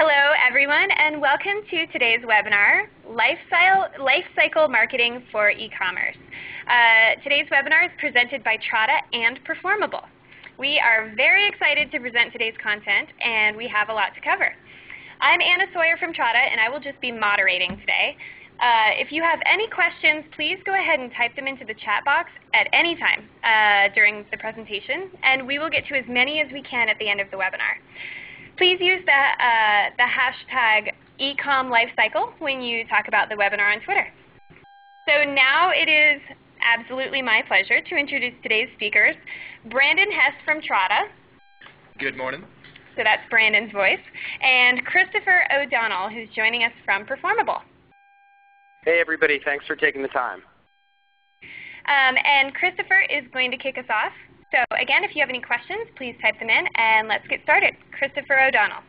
Hello, everyone, and welcome to today's webinar, Lifecycle Marketing for eCommerce. Today's webinar is presented by Trada and Performable. We are very excited to present today's content, and we have a lot to cover. I'm Anna Sawyer from Trada, and I will just be moderating today. If you have any questions, please go ahead and type them into the chat box at any time during the presentation, and we will get to as many as we can at the end of the webinar. Please use the hashtag #eComLifecycle when you talk about the webinar on Twitter. So now it is absolutely my pleasure to introduce today's speakers. Brandon Hess from Trada. Good morning. So that's Brandon's voice. And Christopher O'Donnell, who's joining us from Performable. Hey everybody, thanks for taking the time. And Christopher is going to kick us off. So again, if you have any questions, please type them in, and let's get started. Christopher O'Donnell.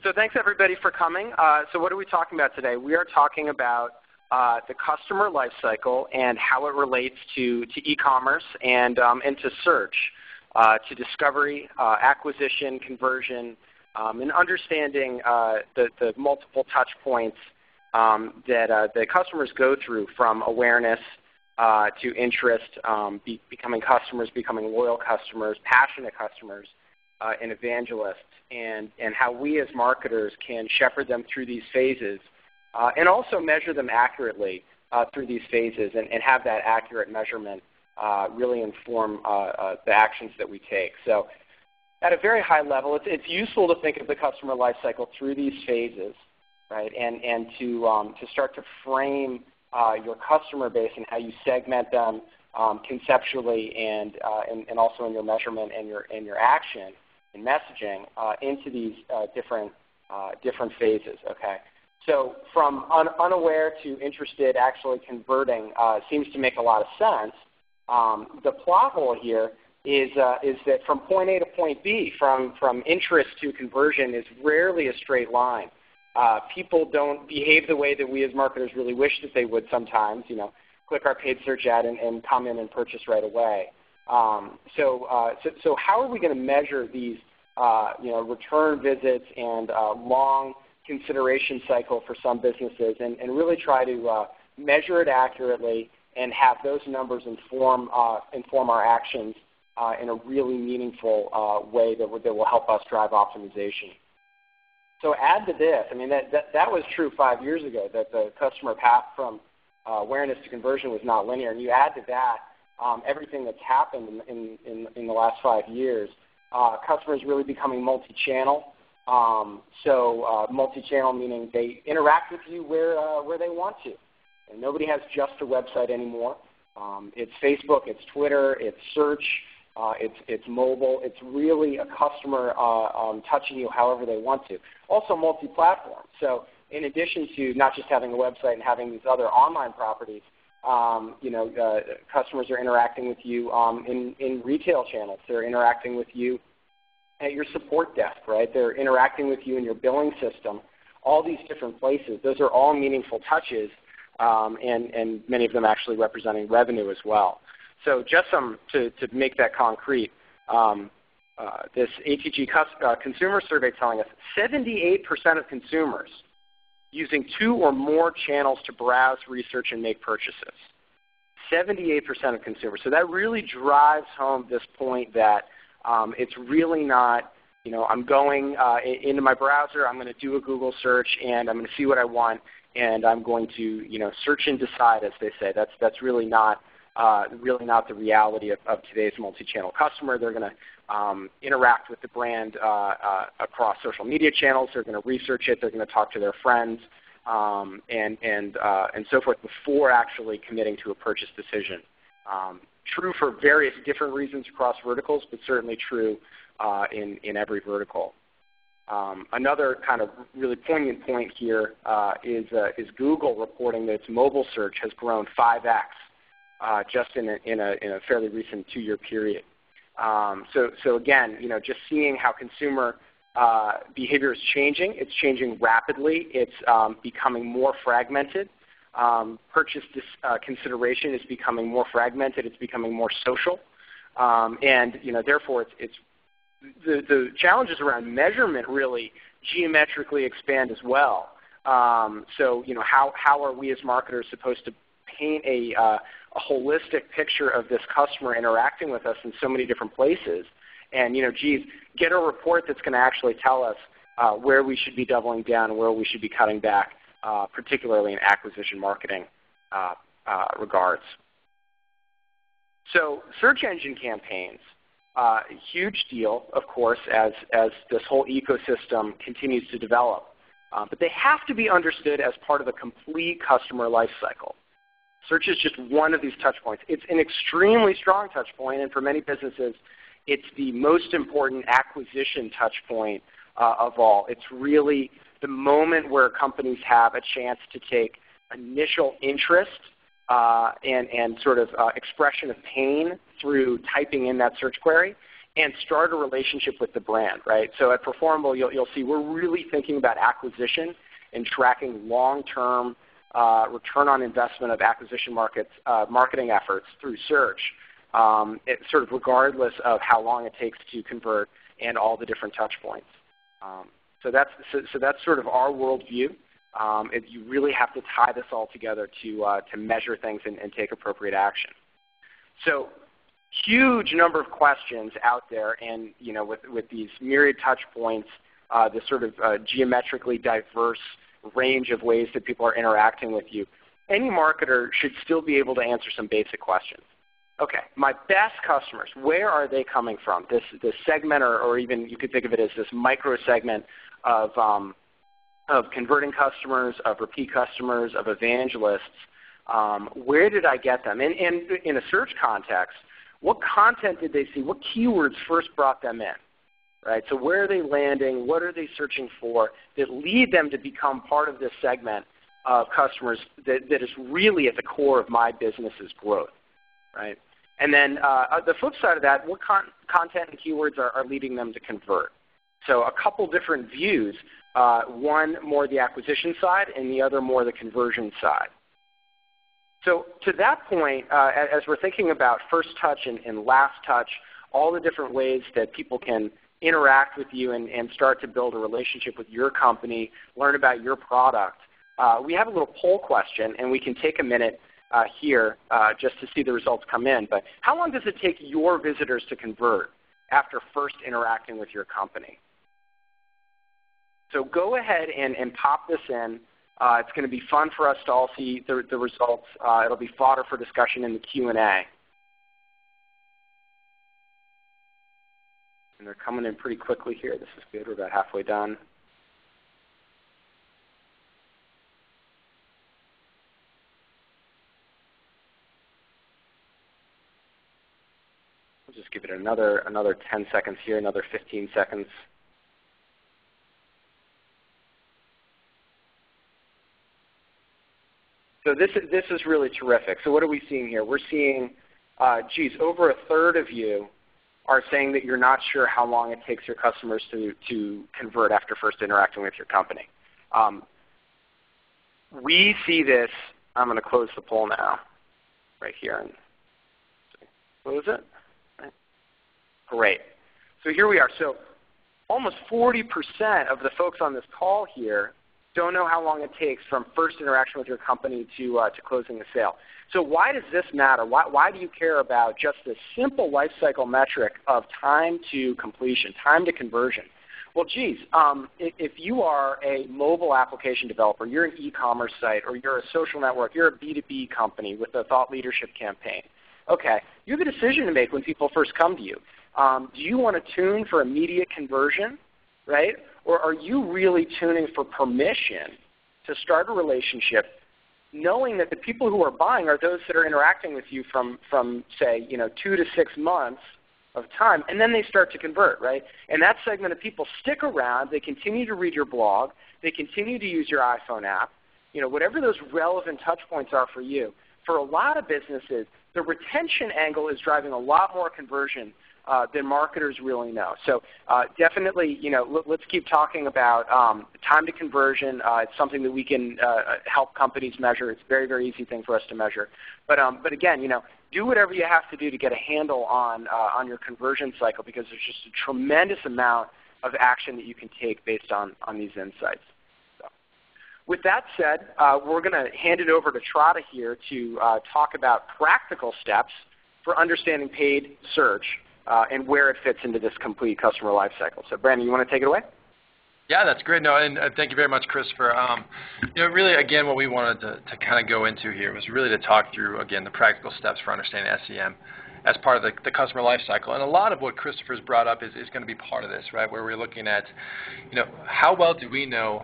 So thanks everybody for coming. So what are we talking about today? We are talking about the customer lifecycle and how it relates to e-commerce and to search, to discovery, acquisition, conversion, and understanding the multiple touch points that customers go through from awareness to interest, becoming customers, becoming loyal customers, passionate customers, and evangelists, and how we as marketers can shepherd them through these phases and also measure them accurately through these phases and have that accurate measurement really inform the actions that we take. So at a very high level, it's useful to think of the customer lifecycle through these phases, right, and to start to frame your customer base and how you segment them conceptually and also in your measurement and your action and messaging into these different phases. Okay, so from unaware to interested, actually converting seems to make a lot of sense. The plot hole here is that from point A to point B, from interest to conversion, is rarely a straight line. People don't behave the way that we as marketers really wish that they would sometimes, click our paid search ad and come in and purchase right away. So how are we going to measure these return visits and long consideration cycle for some businesses and really try to measure it accurately and have those numbers inform our actions in a really meaningful way that will help us drive optimization. So add to this, I mean, that was true 5 years ago, that the customer path from awareness to conversion was not linear. And you add to that everything that's happened in the last 5 years, customers really becoming multi-channel. So multi-channel meaning they interact with you where they want to. And nobody has just a website anymore. It's Facebook, it's Twitter, it's search. It's mobile. It's really a customer touching you however they want to. Also multi-platform. So in addition to not just having a website and having these other online properties, customers are interacting with you in retail channels. They're interacting with you at your support desk, right? They're interacting with you in your billing system. All these different places. Those are all meaningful touches, and many of them actually representing revenue as well. So just to make that concrete, this ATG consumer survey telling us 78% of consumers using 2 or more channels to browse, research, and make purchases. 78% of consumers. So that really drives home this point that it's really not, I'm going into my browser, I'm going to do a Google search, and I'm going to see what I want, and I'm going to search and decide, as they say. That's really not the reality of today's multi-channel customer. They're going to interact with the brand across social media channels. They're going to research it. They're going to talk to their friends and so forth before actually committing to a purchase decision. True for various different reasons across verticals, but certainly true in every vertical. Another kind of really poignant point here is Google reporting that its mobile search has grown 5x. Just in a fairly recent 2-year period. So again, just seeing how consumer behavior is changing. It's changing rapidly. It's becoming more fragmented. Purchase consideration is becoming more fragmented. It's becoming more social, and therefore it's the challenges around measurement really geometrically expand as well. So how are we as marketers supposed to paint a holistic picture of this customer interacting with us in so many different places? And geez, get a report that's going to actually tell us where we should be doubling down and where we should be cutting back, particularly in acquisition marketing regards. So search engine campaigns, huge deal, of course, as this whole ecosystem continues to develop. But they have to be understood as part of a complete customer life cycle. Search is just one of these touch points. It's an extremely strong touch point, and for many businesses, it's the most important acquisition touch point of all. It's really the moment where companies have a chance to take initial interest and sort of expression of pain through typing in that search query and start a relationship with the brand, right? So at Performable, you'll see we're really thinking about acquisition and tracking long-term return on investment of acquisition marketing efforts through search, sort of regardless of how long it takes to convert and all the different touch points. So that's sort of our worldview. You really have to tie this all together to measure things and take appropriate action. So huge number of questions out there, and with these myriad touch points, this sort of geometrically diverse range of ways that people are interacting with you, any marketer should still be able to answer some basic questions. Okay, my best customers, where are they coming from? This segment, or even you could think of it as this micro segment of converting customers, of repeat customers, of evangelists. Where did I get them? And in a search context, what content did they see? What keywords first brought them in? Right? So where are they landing? What are they searching for that lead them to become part of this segment of customers that is really at the core of my business's growth? Right? And then the flip side of that, what content and keywords are leading them to convert? So a couple different views, one more the acquisition side and the other more the conversion side. So to that point, as we're thinking about first touch and last touch, all the different ways that people can interact with you and start to build a relationship with your company, learn about your product, we have a little poll question, and we can take a minute here just to see the results come in. But how long does it take your visitors to convert after first interacting with your company? So go ahead and pop this in. It's going to be fun for us to all see the results. It'll be fodder for discussion in the Q&A. And they're coming in pretty quickly here. This is good. We're about halfway done. We'll just give it another 10 seconds here, another 15 seconds. So this is really terrific. So what are we seeing here? We're seeing, geez, over a third of you are saying that you're not sure how long it takes your customers to convert after first interacting with your company. We see this. I'm going to close the poll now, right here. And close it. Right. Great. So here we are. So almost 40% of the folks on this call here don't know how long it takes from first interaction with your company to closing the sale. So why does this matter? Why do you care about just this simple life cycle metric of time to completion, time to conversion? Well, geez, if you are a mobile application developer, you're an e-commerce site, or you're a social network, you're a B2B company with a thought leadership campaign, okay, you have a decision to make when people first come to you. Do you want to tune for immediate conversion, right? Or are you really tuning for permission to start a relationship, knowing that the people who are buying are those that are interacting with you from say, 2 to 6 months of time, and then they start to convert, right? And that segment of people stick around. They continue to read your blog. They continue to use your iPhone app. Whatever those relevant touch points are for you. For a lot of businesses, the retention angle is driving a lot more conversion than marketers really know. So definitely, let's keep talking about time to conversion. It's something that we can help companies measure. It's a very, very easy thing for us to measure. But again, do whatever you have to do to get a handle on your conversion cycle, because there's just a tremendous amount of action that you can take based on these insights. So, with that said, we're going to hand it over to Trada here to talk about practical steps for understanding paid search and where it fits into this complete customer lifecycle. So Brandon, you want to take it away? Yeah, that's great. No, and thank you very much, Christopher. Really, again, what we wanted to kind of go into here was really to talk through, again, the practical steps for understanding SEM as part of the customer life cycle. And a lot of what Christopher's brought up is going to be part of this, right, where we're looking at, how well do we know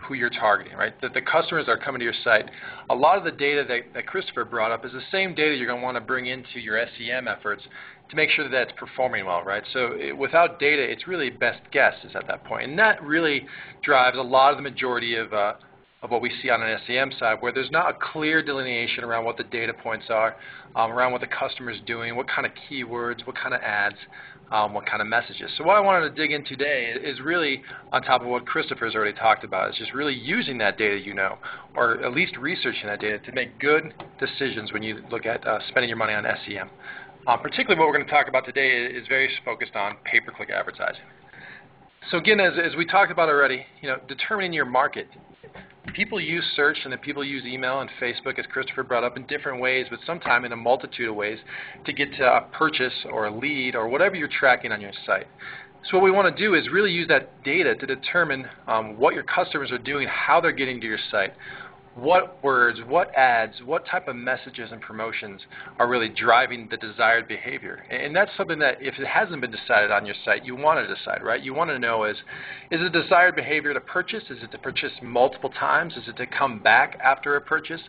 who you're targeting, right? That the customers that are coming to your site, a lot of the data that Christopher brought up is the same data you're going to want to bring into your SEM efforts to make sure that it's performing well, right? So without data, it's really best guess is at that point. And that really drives a lot of the majority of what we see on an SEM side, where there's not a clear delineation around what the data points are, around what the customer's doing, what kind of keywords, what kind of ads, what kind of messages. So what I wanted to dig in today is really on top of what Christopher's already talked about, is just really using that data or at least researching that data to make good decisions when you look at spending your money on SEM. Particularly what we're going to talk about today is very focused on pay-per-click advertising. So again, as we talked about already, determining your market. People use search and then people use email and Facebook, as Christopher brought up, in different ways, but sometimes in a multitude of ways to get to a purchase or a lead or whatever you're tracking on your site. So what we want to do is really use that data to determine what your customers are doing, how they're getting to your site, what words, what ads, what type of messages and promotions are really driving the desired behavior. And that's something that if it hasn't been decided on your site, you want to decide, right? You want to know is it desired behavior to purchase? Is it to purchase multiple times? Is it to come back after a purchase?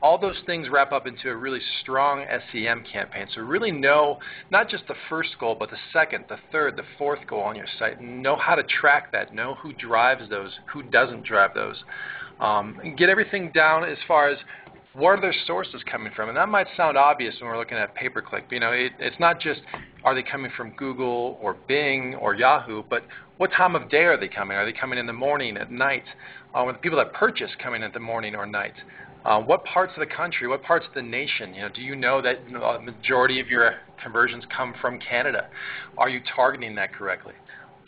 All those things wrap up into a really strong SEM campaign. So really know not just the first goal, but the second, the third, the fourth goal on your site. Know how to track that. Know who drives those, who doesn't drive those. And get everything down as far as where are their sources coming from. And that might sound obvious when we're looking at pay-per-click. It's not just are they coming from Google or Bing or Yahoo, but what time of day are they coming? Are they coming in the morning, at night? Are the people that purchase coming in the morning or night? What parts of the country, what parts of the nation? Do you know that the majority of your conversions come from Canada? Are you targeting that correctly?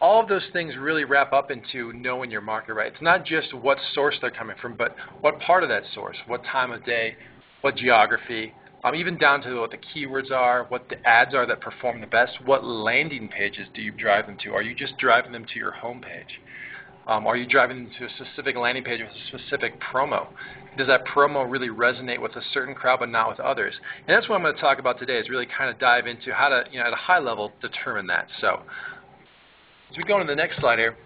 All of those things really wrap up into knowing your market, right? It's not just what source they're coming from, but what part of that source, what time of day, what geography, even down to what the keywords are, what the ads are that perform the best, what landing pages do you drive them to? Are you just driving them to your home page? Are you driving them to a specific landing page with a specific promo? Does that promo really resonate with a certain crowd but not with others? And that's what I'm going to talk about today, is really kind of dive into how to, at a high level, determine that. So as we go to the next slide here,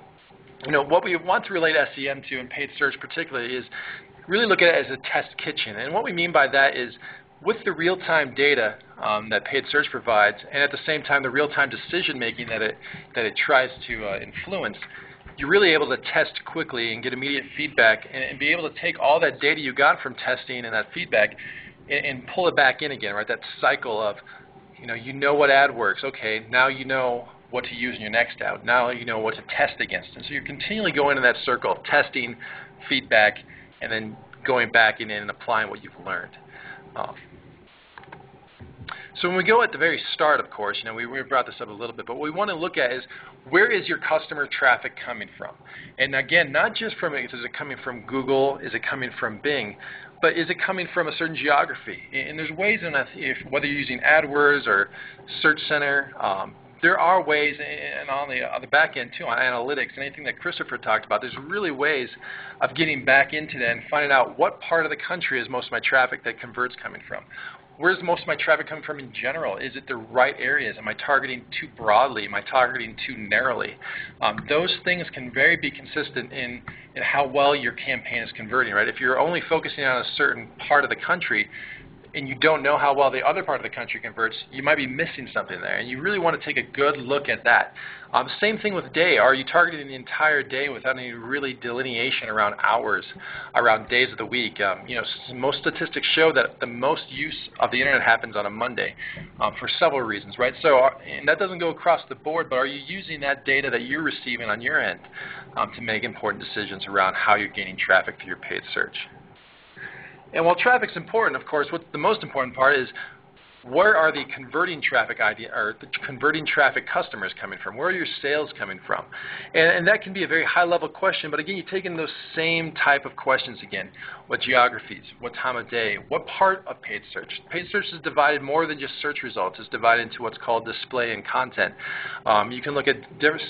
what we want to relate SEM to and paid search particularly is really look at it as a test kitchen. And what we mean by that is with the real-time data that paid search provides, and at the same time the real-time decision-making that it tries to influence, you're really able to test quickly and get immediate feedback and be able to take all that data you got from testing and that feedback and pull it back in again, right? That cycle of, you know what ad works. Okay, now you know what to use in your next ad. Now you know what to test against. And so you're continually going in that circle of testing, feedback, and then going back in and applying what you've learned. So when we go at the very start, of course, we brought this up a little bit, but what we want to look at is where is your customer traffic coming from? And again, not just from, is it coming from Google, is it coming from Bing, but is it coming from a certain geography? And there's ways in that, whether you're using AdWords or Search Center, there are ways, and on the back end too, on analytics, and anything that Christopher talked about, there's really ways of getting back into that and finding out what part of the country is most of my traffic that converts coming from. Where's most of my traffic coming from in general? Is it the right areas? Am I targeting too broadly? Am I targeting too narrowly? Those things can be consistent in how well your campaign is converting, right? If you're only focusing on a certain part of the country, and you don't know how well the other part of the country converts, you might be missing something there. And you really want to take a good look at that. Same thing with day. Are you targeting the entire day without any really delineation around hours, around days of the week? Most statistics show that the most use of the Internet happens on a Monday for several reasons, right? So, and that doesn't go across the board, but are you using that data that you're receiving on your end to make important decisions around how you're gaining traffic through your paid search? And while traffic's important, of course, what's the most important part is where are the converting traffic customers coming from? Where are your sales coming from? And that can be a very high-level question, but again, you take in those same type of questions again. What geographies? What time of day? What part of paid search? Paid search is divided more than just search results. It's divided into what's called display and content. You can look at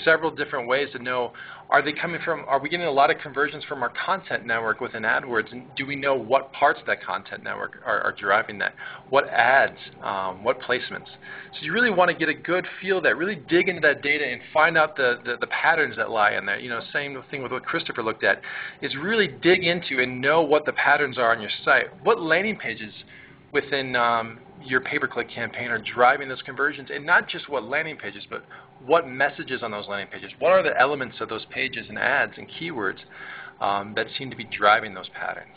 several different ways to know, are we getting a lot of conversions from our content network within AdWords, and do we know what parts of that content network are driving that? What ads? What placements? So you really want to get a good feel of that, really dig into that data and find out the patterns that lie in there. Same thing with what Christopher looked at, is really dig into and know what the patterns are on your site. What landing pages within your pay-per-click campaign are driving those conversions, and not just what landing pages, but what messages on those landing pages. What are the elements of those pages and ads and keywords that seem to be driving those patterns?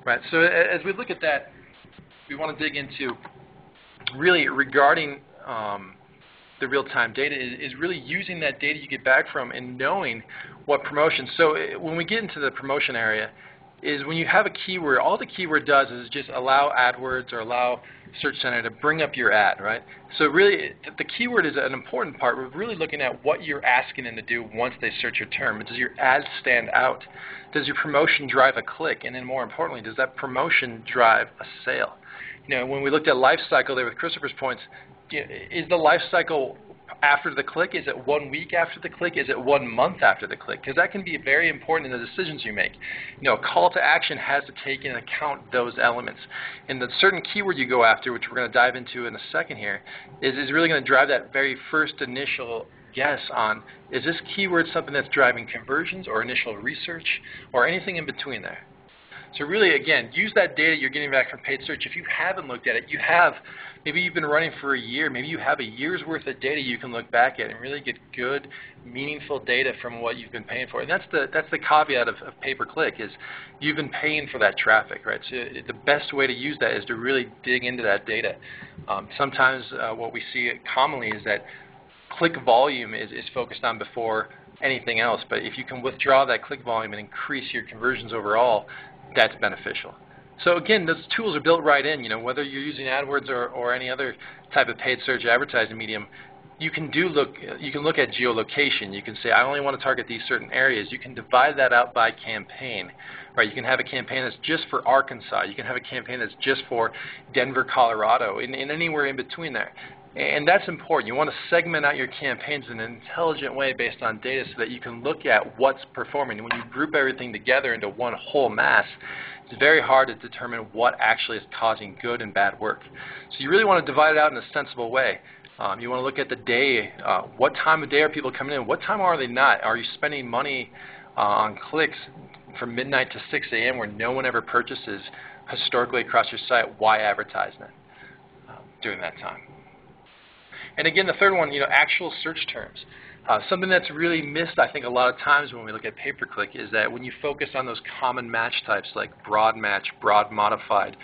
Right. So as we look at that, we want to dig into really regarding the real-time data is really using that data you get back from and knowing what promotions. So when we get into the promotion area, is when you have a keyword, all the keyword does is just allow AdWords or allow Search Center to bring up your ad, right? So really, the keyword is an important part. We're really looking at what you're asking them to do once they search your term. Does your ad stand out? Does your promotion drive a click? And then more importantly, does that promotion drive a sale? When we looked at Lifecycle there with Christopher's points, is the Lifecycle after the click? Is it 1 week after the click? Is it 1 month after the click? Because that can be very important in the decisions you make. A call to action has to take into account those elements. And the certain keyword you go after, which we're going to dive into in a second here, is really going to drive that very first initial guess on, is this keyword something that's driving conversions or initial research or anything in between there? So really, again, use that data you're getting back from paid search. If you haven't looked at it, maybe you've been running for a year, maybe you have a year's worth of data you can look back at and really get good, meaningful data from what you've been paying for. And that's the caveat of pay-per-click, is you've been paying for that traffic, right? So the best way to use that is to really dig into that data. Sometimes what we see commonly is that click volume is focused on before anything else, but if you can withdraw that click volume and increase your conversions overall, that's beneficial. So again, those tools are built right in. Whether you're using AdWords or any other type of paid search advertising medium, you can look at geolocation. You can say, I only want to target these certain areas. You can divide that out by campaign, right? You can have a campaign that's just for Arkansas. You can have a campaign that's just for Denver, Colorado, and anywhere in between there. And that's important. You want to segment out your campaigns in an intelligent way based on data so that you can look at what's performing. When you group everything together into one whole mass, it's very hard to determine what actually is causing good and bad work. So you really want to divide it out in a sensible way. You want to look at the day. What time of day are people coming in? What time are they not? Are you spending money on clicks from midnight to 6 a.m. where no one ever purchases historically across your site? Why advertise that during that time? And again, the third one, actual search terms. Something that's really missed, I think, a lot of times when we look at pay-per-click is that when you focus on those common match types like broad match, broad modified,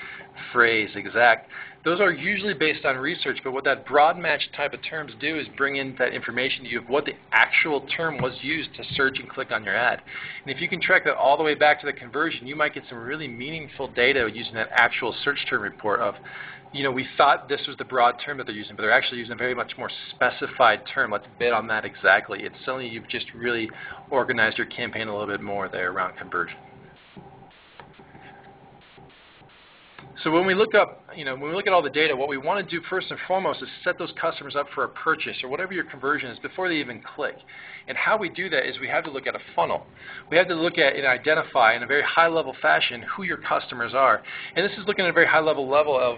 phrase, exact, those are usually based on research, but what that broad match type of terms do is bring in that information to you of what the actual term was used to search and click on your ad. And if you can track that all the way back to the conversion, you might get some really meaningful data using that actual search term report of, we thought this was the broad term that they're using, but they're actually using a very much more specified term. Let's bid on that exactly. It's suddenly you've just really organized your campaign a little bit more there around conversion. So when we look up, when we look at all the data, what we want to do first and foremost is set those customers up for a purchase or whatever your conversion is before they even click. And how we do that is we have to look at a funnel. We have to look at and identify in a very high-level fashion who your customers are. And this is looking at a very high-level of,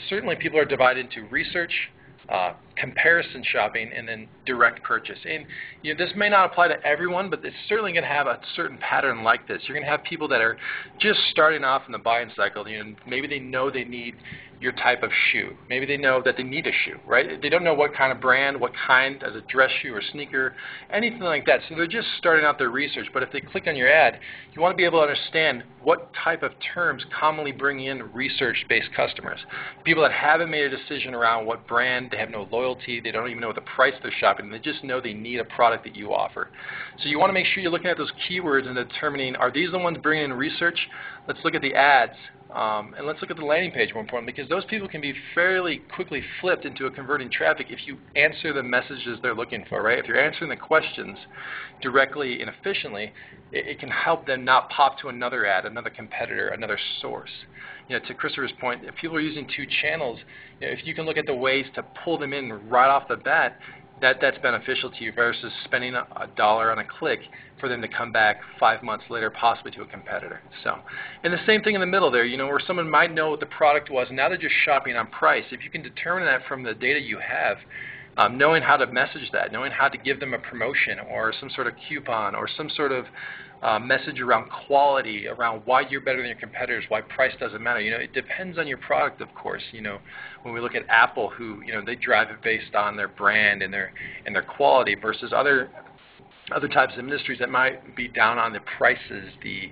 certainly people are divided into research, comparison shopping, and then direct purchase. And this may not apply to everyone, but it's certainly going to have a certain pattern like this. You're going to have people that are just starting off in the buying cycle. Maybe they know they need your type of shoe. Maybe they know that they need a shoe, right? They don't know what kind of brand, what kind, as a dress shoe or sneaker, anything like that. So they're just starting out their research. But if they click on your ad, you want to be able to understand what type of terms commonly bring in research-based customers. People that haven't made a decision around what brand, they have no loyalty loyalty. They don't even know the price they're shopping. They just know they need a product that you offer. So you want to make sure you're looking at those keywords and determining, are these the ones bringing in research? Let's look at the ads. And let's look at the landing page more importantly, because those people can be fairly quickly flipped into a converting traffic if you answer the messages they're looking for, right? If you're answering the questions directly and efficiently, it can help them not pop to another ad, another competitor, another source. You know, to Christopher's point, if people are using 2 channels, you know, if you can look at the ways to pull them in right off the bat, that's beneficial to you versus spending $1 on a click for them to come back 5 months later, possibly to a competitor. So, and the same thing in the middle there, you know, where someone might know what the product was, and now they're just shopping on price. If you can determine that from the data you have, knowing how to message that, knowing how to give them a promotion or some sort of coupon or some sort of message around quality, around why you're better than your competitors, why price doesn't matter. You know, it depends on your product, of course. You know, when we look at Apple, who, you know, they drive it based on their brand and their quality versus other types of industries that might be down on the prices, the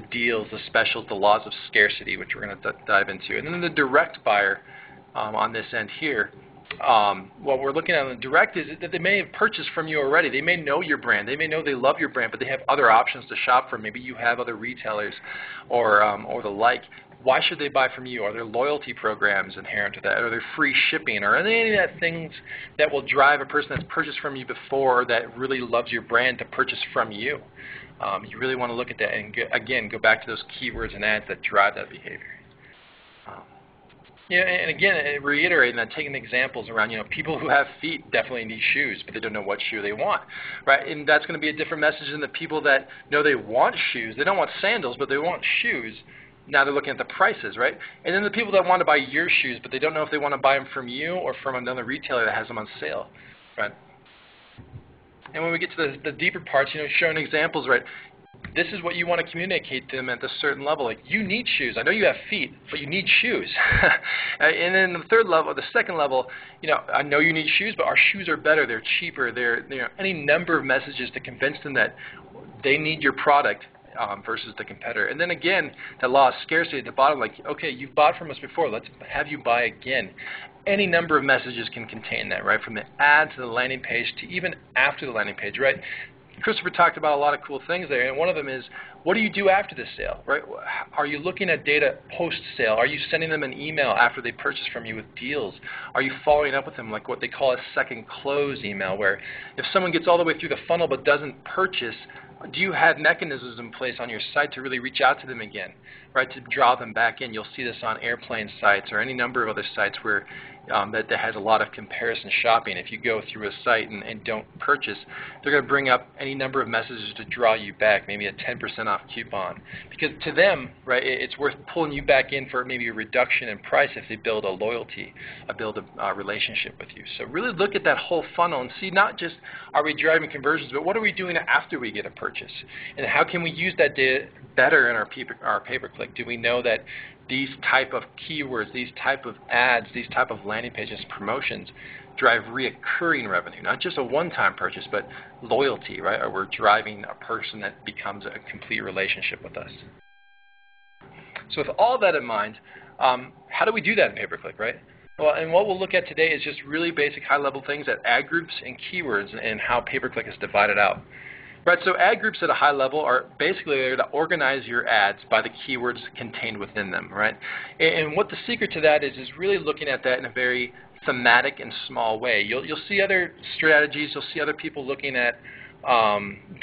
deals, the specials, the laws of scarcity, which we're going to dive into. And then the direct buyer on this end here, what we're looking at on the direct is that they may have purchased from you already. They may know your brand. They may know they love your brand, but they have other options to shop from. Maybe you have other retailers or the like. Why should they buy from you? Are there loyalty programs inherent to that? Are there free shipping? Or are there any of that things that will drive a person that's purchased from you before that really loves your brand to purchase from you? You really want to look at that and, again, go back to those keywords and ads that drive that behavior. You know, and again, reiterating that, taking examples around, you know, people who have feet definitely need shoes, but they don't know what shoe they want, right? And that's going to be a different message than the people that know they want shoes. They don't want sandals, but they want shoes. Now they're looking at the prices, right? And then the people that want to buy your shoes, but they don't know if they want to buy them from you or from another retailer that has them on sale, right? And when we get to the deeper parts, you know, showing examples, right? This is what you want to communicate to them at this certain level. Like, you need shoes. I know you have feet, but you need shoes. And then the second level, you know, I know you need shoes, but our shoes are better. They're cheaper. They're, you know, any number of messages to convince them that they need your product versus the competitor. And then again, the law of scarcity at the bottom, like, okay, you've bought from us before. Let's have you buy again. Any number of messages can contain that, right? From the ad to the landing page to even after the landing page, right? Christopher talked about a lot of cool things there, and one of them is, what do you do after the sale, right? Are you looking at data post-sale? Are you sending them an email after they purchase from you with deals? Are you following up with them like what they call a second close email, where if someone gets all the way through the funnel but doesn't purchase, do you have mechanisms in place on your site to really reach out to them again, right, to draw them back in? You'll see this on airplane sites or any number of other sites where that has a lot of comparison shopping. If you go through a site and don't purchase, they're going to bring up any number of messages to draw you back, maybe a 10% off coupon. Because to them, right, it's worth pulling you back in for maybe a reduction in price if they build a loyalty, build a relationship with you. So really look at that whole funnel and see not just are we driving conversions, but what are we doing after we get a purchase? And how can we use that data better in our pay-per-click? Do we know that these type of keywords, these type of ads, these type of landing pages, promotions drive reoccurring revenue, not just a one-time purchase, but loyalty, right? Or we're driving a person that becomes a complete relationship with us. So with all that in mind, how do we do that in pay-per-click, right? Well, and what we'll look at today is just really basic high-level things at ad groups and keywords and how pay-per-click is divided out. Right, so ad groups at a high level are basically there to organize your ads by the keywords contained within them, right? And what the secret to that is really looking at that in a very thematic and small way. You'll see other strategies, you'll see other people looking at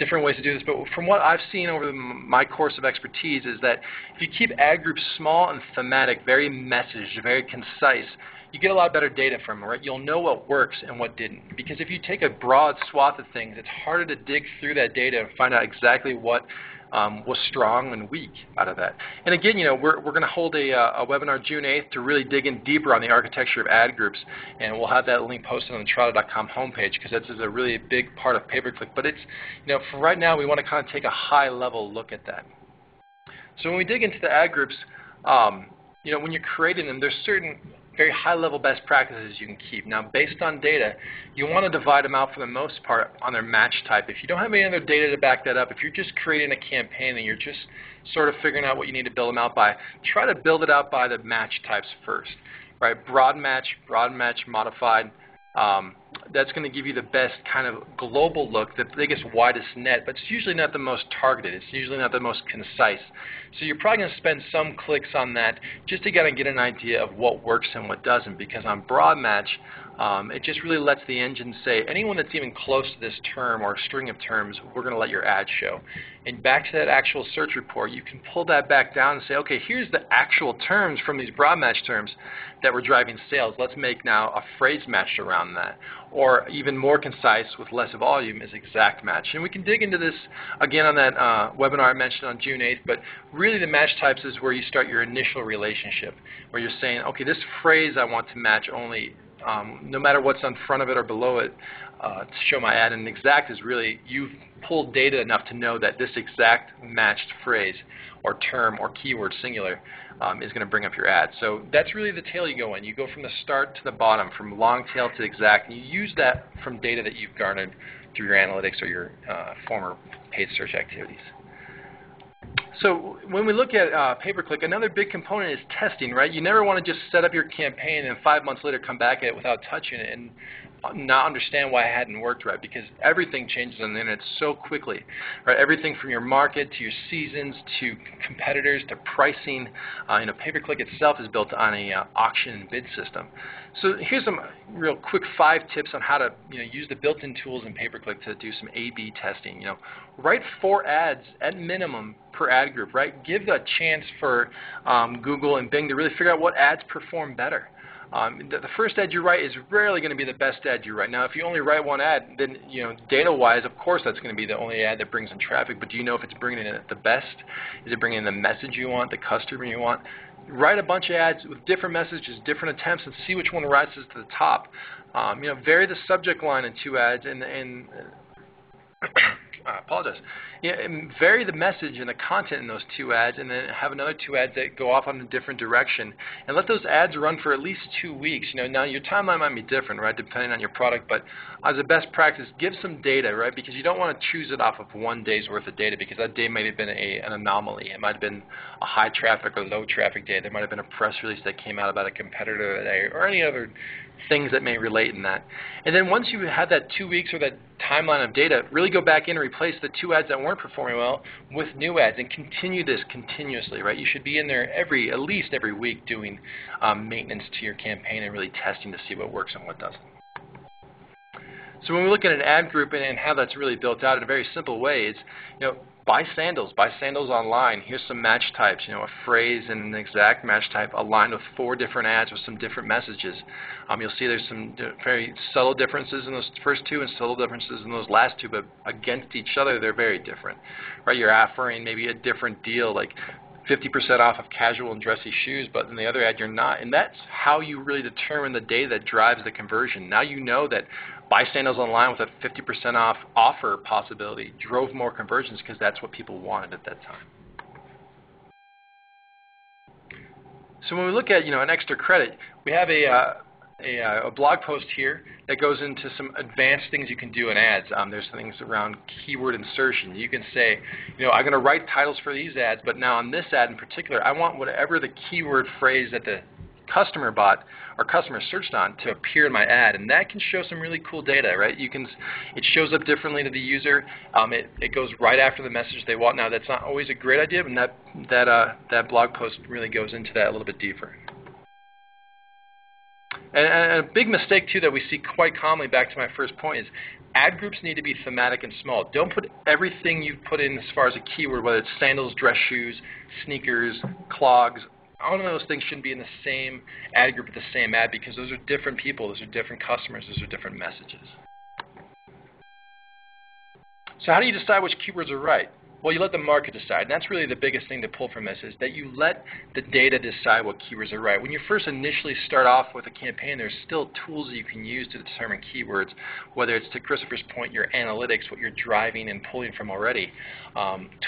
different ways to do this, but from what I've seen over my course of expertise is that if you keep ad groups small and thematic, very messaged, very concise, you get a lot better data from them, right? You'll know what works and what didn't. Because if you take a broad swath of things, it's harder to dig through that data and find out exactly what was strong and weak out of that. And again, you know, we're going to hold a webinar June 8th to really dig in deeper on the architecture of ad groups, and we'll have that link posted on the Trada.com homepage because that's a really big part of pay-per-click. But it's, you know, for right now, we want to kind of take a high-level look at that. So when we dig into the ad groups, you know, when you're creating them, there's certain very high-level best practices you can keep. Now, based on data, you want to divide them out for the most part on their match type. If you don't have any other data to back that up, if you're just creating a campaign and you're just sort of figuring out what you need to build them out by, try to build it out by the match types first, right? Broad match, modified, that's going to give you the best kind of global look, the biggest, widest net, but it's usually not the most targeted. It's usually not the most concise. So you're probably going to spend some clicks on that just to kind of get an idea of what works and what doesn't, because on broad match, it just really lets the engine say, anyone that's even close to this term or string of terms, we're going to let your ad show. And back to that actual search report, you can pull that back down and say, okay, here's the actual terms from these broad match terms that were driving sales. Let's make now a phrase match around that. Or even more concise with less volume is exact match. And we can dig into this again on that webinar I mentioned on June 8th, but really the match types is where you start your initial relationship, where you're saying, okay, this phrase I want to match only, no matter what's on front of it or below it, to show my ad. And exact is really, you've pulled data enough to know that this exact matched phrase or term or keyword singular is going to bring up your ad. So that's really the tail you go in. You go from the start to the bottom, from long tail to exact, and you use that from data that you've garnered through your analytics or your former paid search activities. So when we look at pay-per-click, another big component is testing, right? You never want to just set up your campaign and 5 months later come back at it without touching it and not understand why it hadn't worked right, because everything changes on the internet so quickly, right? Everything from your market to your seasons to competitors to pricing. Pay-per-click itself is built on a auction and bid system. So here's some real quick 5 tips on how to use the built-in tools in pay-per-click to do some A/B testing. Write 4 ads at minimum per ad group, right? Give the chance for Google and Bing to really figure out what ads perform better. The first ad you write is rarely going to be the best ad you write. Now, if you only write 1 ad, then data-wise, of course, that's going to be the only ad that brings in traffic. But do you know if it's bringing in the best? Is it bringing in the message you want, the customer you want? Write a bunch of ads with different messages, different attempts, and see which one rises to the top. Vary the subject line in 2 ads, and I apologize. Vary the message and the content in those 2 ads, and then have another 2 ads that go off on a different direction, and let those ads run for at least 2 weeks. Now your timeline might be different, right, depending on your product, but as a best practice, give some data, right, because you don't want to choose it off of 1 day's worth of data, because that day might have been an anomaly. It might have been a high traffic or low traffic day. There might have been a press release that came out about a competitor that day, or any other things that may relate in that. And then once you have that 2 weeks or that timeline of data, really go back in and replace the 2 ads that weren't performing well with new ads, and continue this continuously, right? You should be in there at least every week doing maintenance to your campaign and really testing to see what works and what doesn't. So when we look at an ad group and how that's really built out in a very simple way, is buy sandals online. Here's some match types, a phrase and an exact match type aligned with 4 different ads with some different messages. You'll see there's some very subtle differences in those first 2 and subtle differences in those last 2, but against each other they're very different, right? You're offering maybe a different deal, like 50% off of casual and dressy shoes, but in the other ad you're not. And that's how you really determine the data that drives the conversion. Now you know that buy sandals online with a 50% off offer possibility drove more conversions because that's what people wanted at that time. So when we look at an extra credit, we have a blog post here that goes into some advanced things you can do in ads. There's things around keyword insertion. You can say, I'm going to write titles for these ads, but now on this ad in particular, I want whatever the keyword phrase that the customer bought or customer searched on to appear in my ad, and that can show some really cool data, right? It shows up differently to the user. It goes right after the message they want. Now, that's not always a great idea, and that blog post really goes into that a little bit deeper. And a big mistake, too, that we see quite commonly, back to my first point, is ad groups need to be thematic and small. Don't put everything you've put in as far as a keyword, whether it's sandals, dress shoes, sneakers, clogs. All of those things shouldn't be in the same ad group with the same ad, because those are different people, those are different customers, those are different messages. So how do you decide which keywords are right? Well, you let the market decide, and that's really the biggest thing to pull from this, is that you let the data decide what keywords are right. When you first initially start off with a campaign, there's still tools that you can use to determine keywords, whether it's, to Christopher's point, your analytics, what you're driving and pulling from already.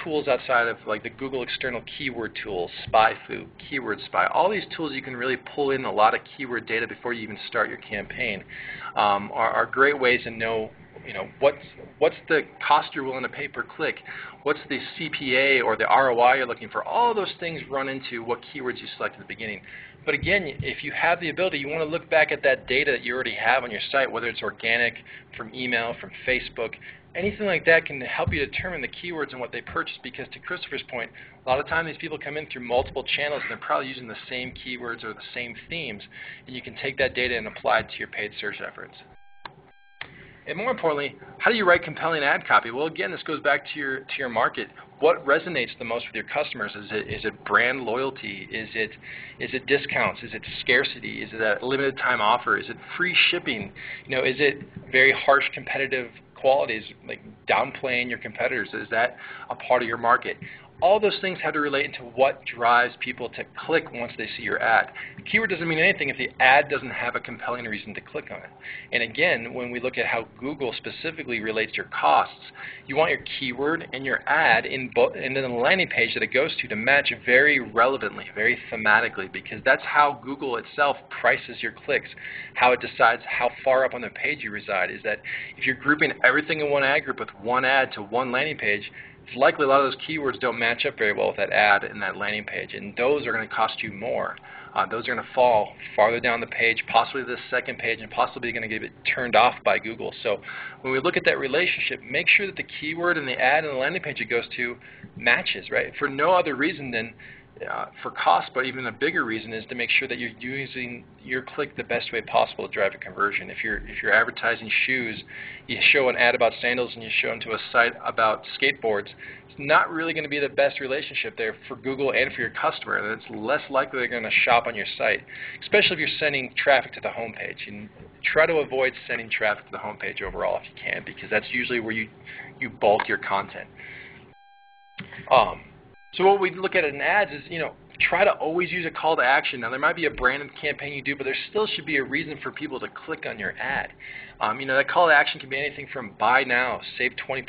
Tools outside of like the Google external keyword tool, SpyFu, Keyword Spy, all these tools you can really pull in a lot of keyword data before you even start your campaign are great ways to know what's the cost you're willing to pay per click? What's the CPA or the ROI you're looking for? All those things run into what keywords you select at the beginning. But again, if you have the ability, you want to look back at that data that you already have on your site, whether it's organic, from email, from Facebook, anything like that can help you determine the keywords and what they purchase, because to Christopher's point, a lot of times these people come in through multiple channels and they're probably using the same keywords or the same themes, and you can take that data and apply it to your paid search efforts. And more importantly, how do you write compelling ad copy? Well, again, this goes back to your market. What resonates the most with your customers? Is it brand loyalty? Is it discounts? Is it scarcity? Is it a limited time offer? Is it free shipping? Is it very harsh competitive qualities, like downplaying your competitors? Is that a part of your market? All those things have to relate into what drives people to click once they see your ad. The keyword doesn't mean anything if the ad doesn't have a compelling reason to click on it. And again, when we look at how Google specifically relates to your costs, you want your keyword and your ad and then the landing page that it goes to match very relevantly, very thematically, because that's how Google itself prices your clicks, how it decides how far up on the page you reside. Is that if you're grouping everything in one ad group with one ad to one landing page, it's likely a lot of those keywords don't match up very well with that ad and that landing page, and those are going to cost you more. Those are going to fall farther down the page, possibly the second page, and possibly going to get it turned off by Google. So when we look at that relationship, make sure that the keyword and the ad and the landing page it goes to matches, right? For no other reason than for cost, but even a bigger reason is to make sure that you're using your click the best way possible to drive a conversion. If you're advertising shoes, you show an ad about sandals and you show them to a site about skateboards, it's not really going to be the best relationship there for Google and for your customer, and it's less likely they're going to shop on your site, especially if you're sending traffic to the home page. And try to avoid sending traffic to the home page overall if you can, because that's usually where you bulk your content. So what we look at in ads is, try to always use a call to action. Now, there might be a branded campaign you do, but there still should be a reason for people to click on your ad. That call to action can be anything from buy now, save 20%,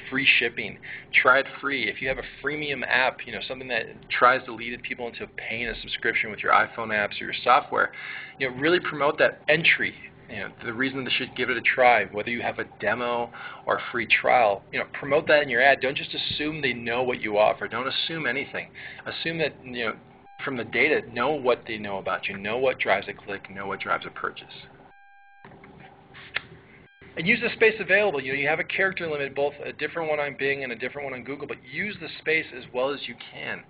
free shipping, try it free. If you have a freemium app, something that tries to lead people into paying a subscription with your iPhone apps or your software, really promote that entry. The reason they should give it a try, whether you have a demo or a free trial, promote that in your ad. Don't just assume they know what you offer. Don't assume anything. Assume that, from the data, know what they know about you. Know what drives a click. Know what drives a purchase. And use the space available. You have a character limit, both a different one on Bing and a different one on Google, but use the space as well as you can.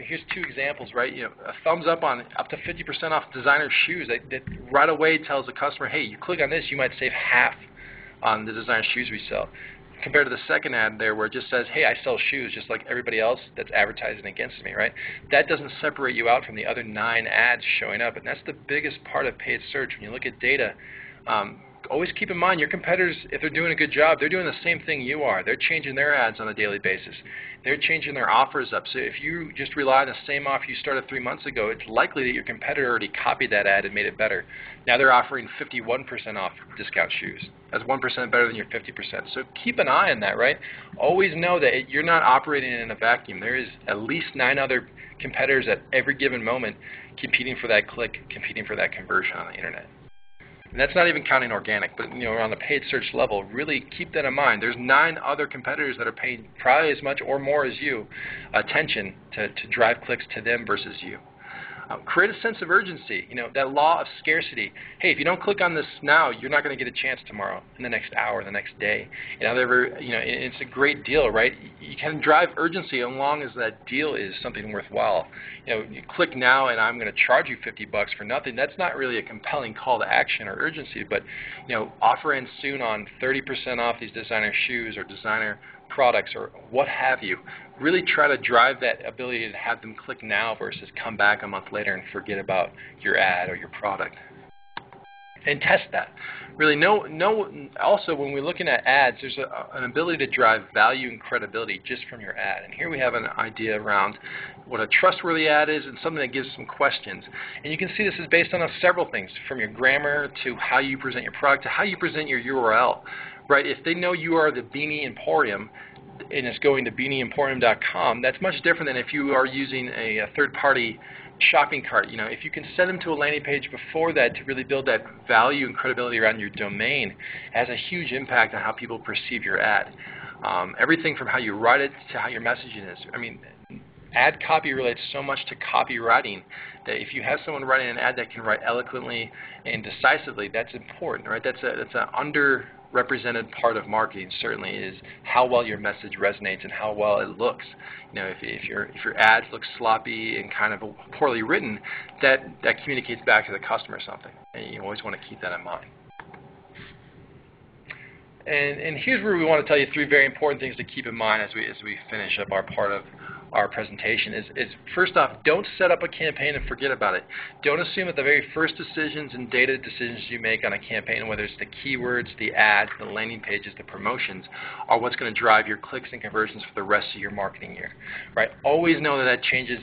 Here's two examples, right? A thumbs up on up to 50% off designer shoes. That right away tells the customer, hey, you click on this, you might save half on the designer shoes we sell. Compared to the second ad there where it just says, hey, I sell shoes just like everybody else that's advertising against me, right? That doesn't separate you out from the other 9 ads showing up, and that's the biggest part of paid search. When you look at data, always keep in mind your competitors, if they're doing a good job, they're doing the same thing you are. They're changing their ads on a daily basis. They're changing their offers up. So if you just rely on the same offer you started 3 months ago, it's likely that your competitor already copied that ad and made it better. Now they're offering 51% off discount shoes. That's 1% better than your 50%. So keep an eye on that, right? Always know that you're not operating in a vacuum. There is at least 9 other competitors at every given moment competing for that click, competing for that conversion on the internet. And that's not even counting organic, but on the paid search level, really keep that in mind. There's 9 other competitors that are paying probably as much or more as you attention to drive clicks to them versus you. Create a sense of urgency, that law of scarcity. Hey, if you don't click on this now, you're not going to get a chance tomorrow, in the next hour, the next day. It's a great deal, right? You can drive urgency as long as that deal is something worthwhile. You click now and I'm going to charge you $50 for nothing. That's not really a compelling call to action or urgency, but offer in soon on 30% off these designer shoes or designer products or what have you. Really try to drive that ability to have them click now versus come back a month later and forget about your ad or your product. And test that. Really also when we're looking at ads, there's an ability to drive value and credibility just from your ad. And here we have an idea around what a trustworthy ad is and something that gives some questions. And you can see this is based on several things, from your grammar to how you present your product to how you present your URL. Right? If they know you are the Beanie Emporium and it's going to beanieemporium.com, that's much different than if you are using a third-party shopping cart. If you can send them to a landing page before that to really build that value and credibility around your domain, it has a huge impact on how people perceive your ad. Everything from how you write it to how your messaging is. Ad copy relates so much to copywriting that if you have someone writing an ad that can write eloquently and decisively, that's important, right? That's an underrepresented part of marketing. Certainly is how well your message resonates and how well it looks. If your ads look sloppy and kind of poorly written, that communicates back to the customer something, and you always want to keep that in mind. And here's where we want to tell you 3 very important things to keep in mind as we finish up our part of our presentation is first off, don't set up a campaign and forget about it. Don't assume that the very first decisions and data decisions you make on a campaign, whether it's the keywords, the ads, the landing pages, the promotions, are what's going to drive your clicks and conversions for the rest of your marketing year. Right? Always know that changes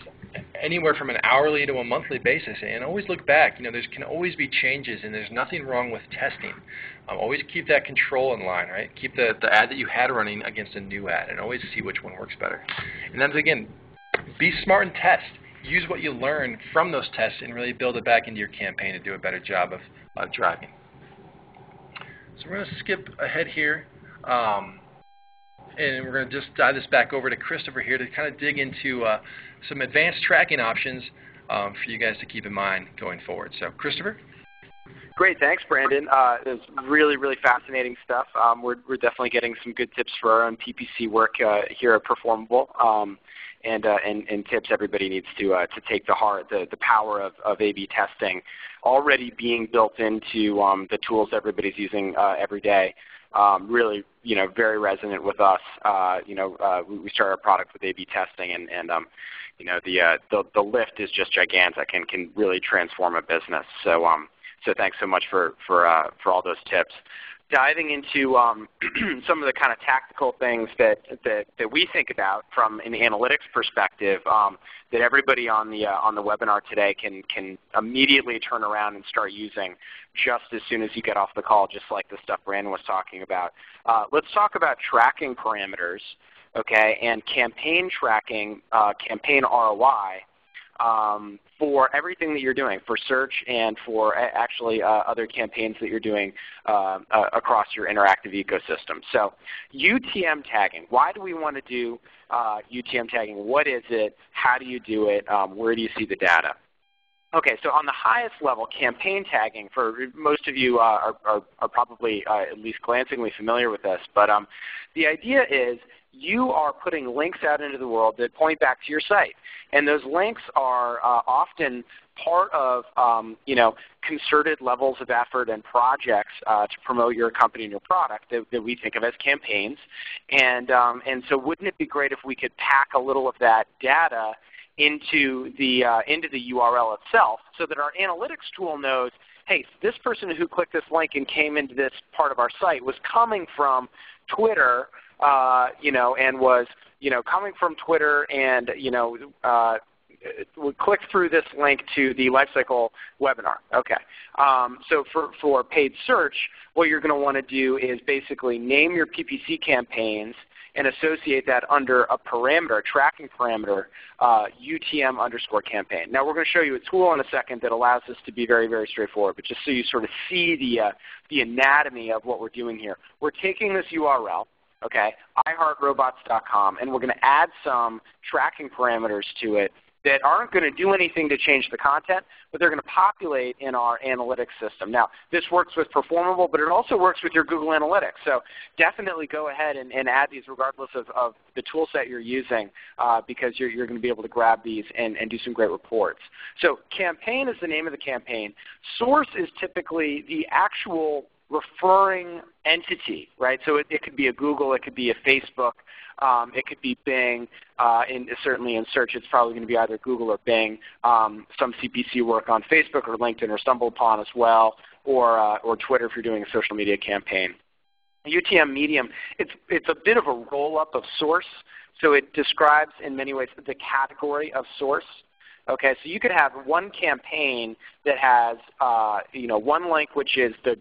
anywhere from an hourly to a monthly basis, and always look back. There can always be changes, and there's nothing wrong with testing. Always keep that control in line, right? Keep the ad that you had running against a new ad, and always see which one works better. And then again, be smart and test. Use what you learn from those tests and really build it back into your campaign to do a better job of driving. So we're going to skip ahead here, and we're going to just dive this back over to Christopher here to kind of dig into some advanced tracking options for you guys to keep in mind going forward. So Christopher? Great, thanks, Brandon. It was really, really fascinating stuff. We're definitely getting some good tips for our own PPC work here at Performable, and tips everybody needs to take to heart. The power of A/B testing already being built into the tools everybody's using every day. Really, very resonant with us. We started our product with A/B testing, and the lift is just gigantic and can really transform a business. So thanks so much for all those tips. Diving into some of the kind of tactical things that we think about from an analytics perspective that everybody on the webinar today can immediately turn around and start using just as soon as you get off the call, just like the stuff Brandon was talking about. Let's talk about tracking parameters, okay, and campaign tracking, campaign ROI. For everything that you're doing, for search and for actually other campaigns that you're doing across your interactive ecosystem. So UTM tagging, why do we want to do UTM tagging? What is it? How do you do it? Where do you see the data? Okay, so on the highest level, campaign tagging, for most of you are probably at least glancingly familiar with this, but the idea is you are putting links out into the world that point back to your site. And those links are often part of concerted levels of effort and projects to promote your company and your product that we think of as campaigns. And so wouldn't it be great if we could pack a little of that data into the URL itself so that our analytics tool knows, hey, this person who clicked this link and came into this part of our site was coming from Twitter, and was, coming from Twitter and, would click through this link to the Lifecycle webinar. Okay. So for paid search, what you're going to want to do is basically name your PPC campaigns and associate that under a parameter, a tracking parameter, UTM_campaign. Now we're going to show you a tool in a second that allows this to be very, very straightforward, but just so you sort of see the anatomy of what we're doing here. We're taking this URL, okay, iHeartRobots.com, and we're going to add some tracking parameters to it that aren't going to do anything to change the content, but they're going to populate in our analytics system. Now, this works with Performable, but it also works with your Google Analytics. So definitely go ahead and add these regardless of the tool set you're using because you're going to be able to grab these and do some great reports. So campaign is the name of the campaign. Source is typically the actual referring entity, right? So it could be a Google, it could be a Facebook, it could be Bing, and certainly in search it's probably going to be either Google or Bing, some CPC work on Facebook or LinkedIn or StumbleUpon as well, or Twitter if you're doing a social media campaign. UTM medium, it's a bit of a roll-up of source, so it describes in many ways the category of source. Okay, so you could have one campaign that has one link which is the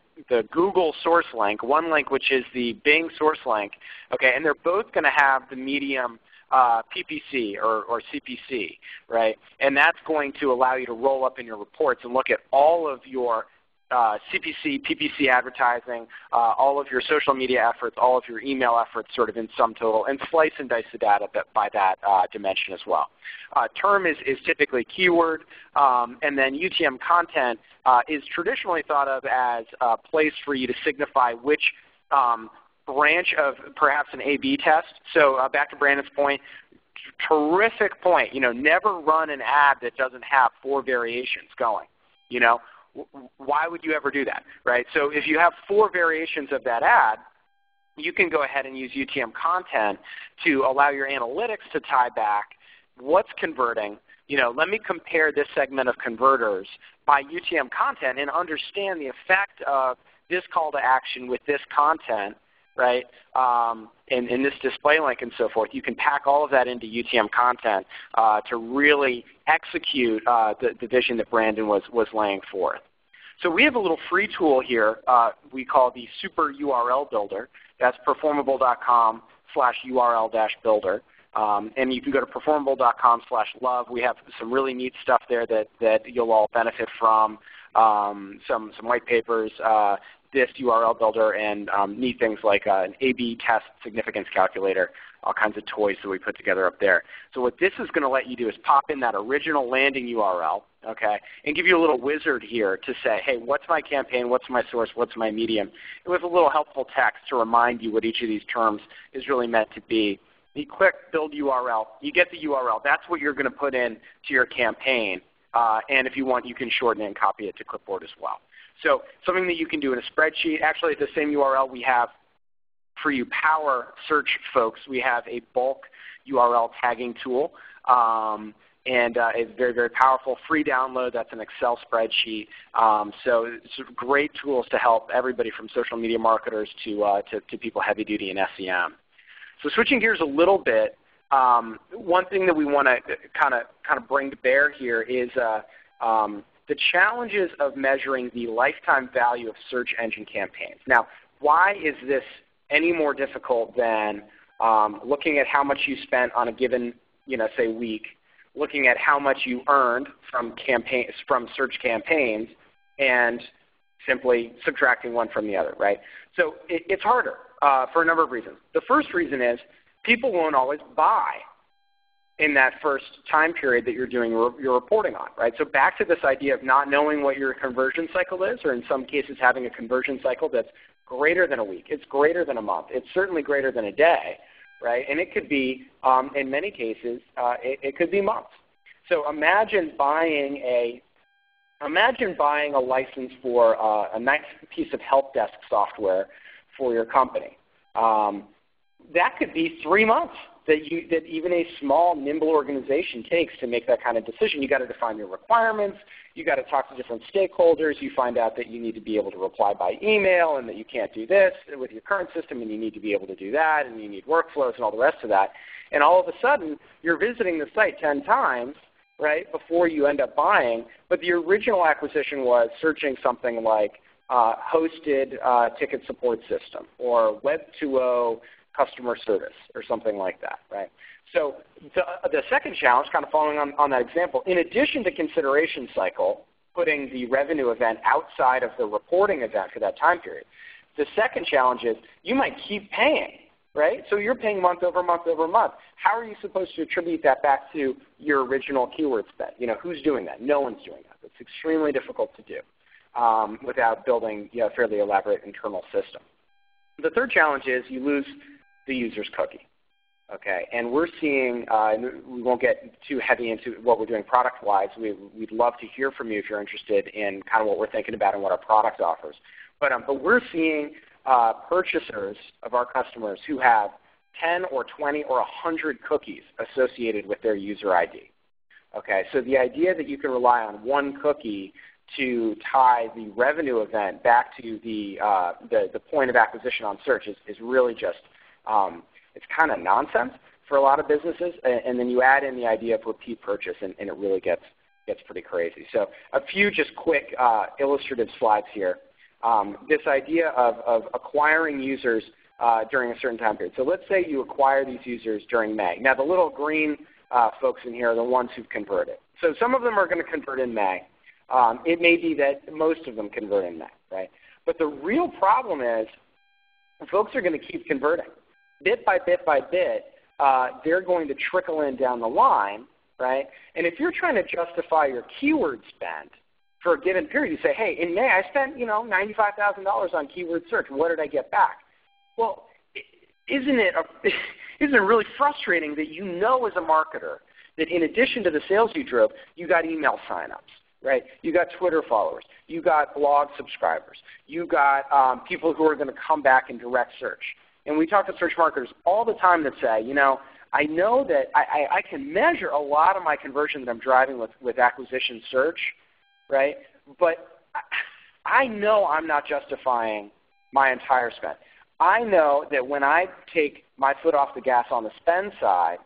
Google source link, one link which is the Bing source link, okay, and they're both going to have the medium PPC or CPC, right? And that's going to allow you to roll up in your reports and look at all of your CPC, PPC advertising, all of your social media efforts, all of your email efforts sort of in sum total, and slice and dice the data by that dimension as well. Term is typically keyword, and then UTM content is traditionally thought of as a place for you to signify which branch of perhaps an A/B test. So back to Brandon's point, terrific point. Never run an ad that doesn't have 4 variations going. Why would you ever do that, right? So if you have 4 variations of that ad, you can go ahead and use UTM content to allow your analytics to tie back what's converting. Let me compare this segment of converters by UTM content and understand the effect of this call to action with this content, right, and this display link and so forth. You can pack all of that into UTM content to really execute the vision that Brandon was laying forth. So we have a little free tool here we call the Super URL Builder. That's performable.com/URL-builder. And you can go to performable.com/love. We have some really neat stuff there that you'll all benefit from, some white papers, this URL builder, and neat things like an A/B test significance calculator, all kinds of toys that we put together up there. So what this is going to let you do is pop in that original landing URL, okay, and give you a little wizard here to say, hey, what's my campaign, what's my source, what's my medium, and with a little helpful text to remind you what each of these terms is really meant to be. You click Build URL. You get the URL. That's what you're going to put in to your campaign. And if you want, you can shorten it and copy it to clipboard as well. So something that you can do in a spreadsheet. Actually, the same URL we have for you power search folks. We have a bulk URL tagging tool. And it's very, very powerful. Free download. That's an Excel spreadsheet. So it's great tools to help everybody from social media marketers to people heavy duty in SEM. So switching gears a little bit, one thing that we want to kind of bring to bear here is the challenges of measuring the lifetime value of search engine campaigns. Now, why is this any more difficult than looking at how much you spent on a given, say week, looking at how much you earned from search campaigns, and simply subtracting one from the other, right? So it's harder for a number of reasons. The first reason is people won't always buy in that first time period that you're doing your reporting on, right? So back to this idea of not knowing what your conversion cycle is, or in some cases having a conversion cycle that's greater than a week. It's greater than a month. It's certainly greater than a day, right? And it could be, in many cases, it could be months. So imagine buying a license for a nice piece of help desk software for your company. That could be 3 months that even a small, nimble organization takes to make that kind of decision. You got to define your requirements. You got to talk to different stakeholders. You find out that you need to be able to reply by email, and that you can't do this with your current system, and you need to be able to do that, and you need workflows and all the rest of that. And all of a sudden, you're visiting the site 10 times, right, before you end up buying. But the original acquisition was searching something like hosted ticket support system, or Web 2.0 customer service, or something like that, right? So the second challenge, kind of following on that example, in addition to consideration cycle, putting the revenue event outside of the reporting event for that time period, the second challenge is you might keep paying, right? So you're paying month over month over month. How are you supposed to attribute that back to your original keyword spend? Who's doing that? No one's doing that. It's extremely difficult to do without building a fairly elaborate internal system. The third challenge is you lose the user's cookie. Okay, and we're seeing, we won't get too heavy into what we're doing product-wise. We'd love to hear from you if you're interested in kind of what we're thinking about and what our product offers. But we're seeing purchasers of our customers who have 10 or 20 or 100 cookies associated with their user ID. Okay, so the idea that you can rely on one cookie to tie the revenue event back to the point of acquisition on search is really just it's kind of nonsense. for a lot of businesses, and then you add in the idea of repeat purchase, and it really gets pretty crazy. So a few just quick illustrative slides here. This idea of acquiring users during a certain time period. So let's say you acquire these users during May. Now the little green folks in here are the ones who've converted. So some of them are going to convert in May. It may be that most of them convert in May, right? But the real problem is folks are going to keep converting. Bit by bit by bit, they're going to trickle in down the line, right? And if you're trying to justify your keyword spend for a given period, you say, hey, in May I spent $95,000 on keyword search. What did I get back? Well, isn't it really frustrating that you know as a marketer that in addition to the sales you drove, you got email signups, right? You got Twitter followers. You got blog subscribers. You got people who are going to come back in direct search. And we talk to search marketers all the time that say, I know that I can measure a lot of my conversion that I'm driving with acquisition search, right? But I know I'm not justifying my entire spend. I know that when I take my foot off the gas on the spend side,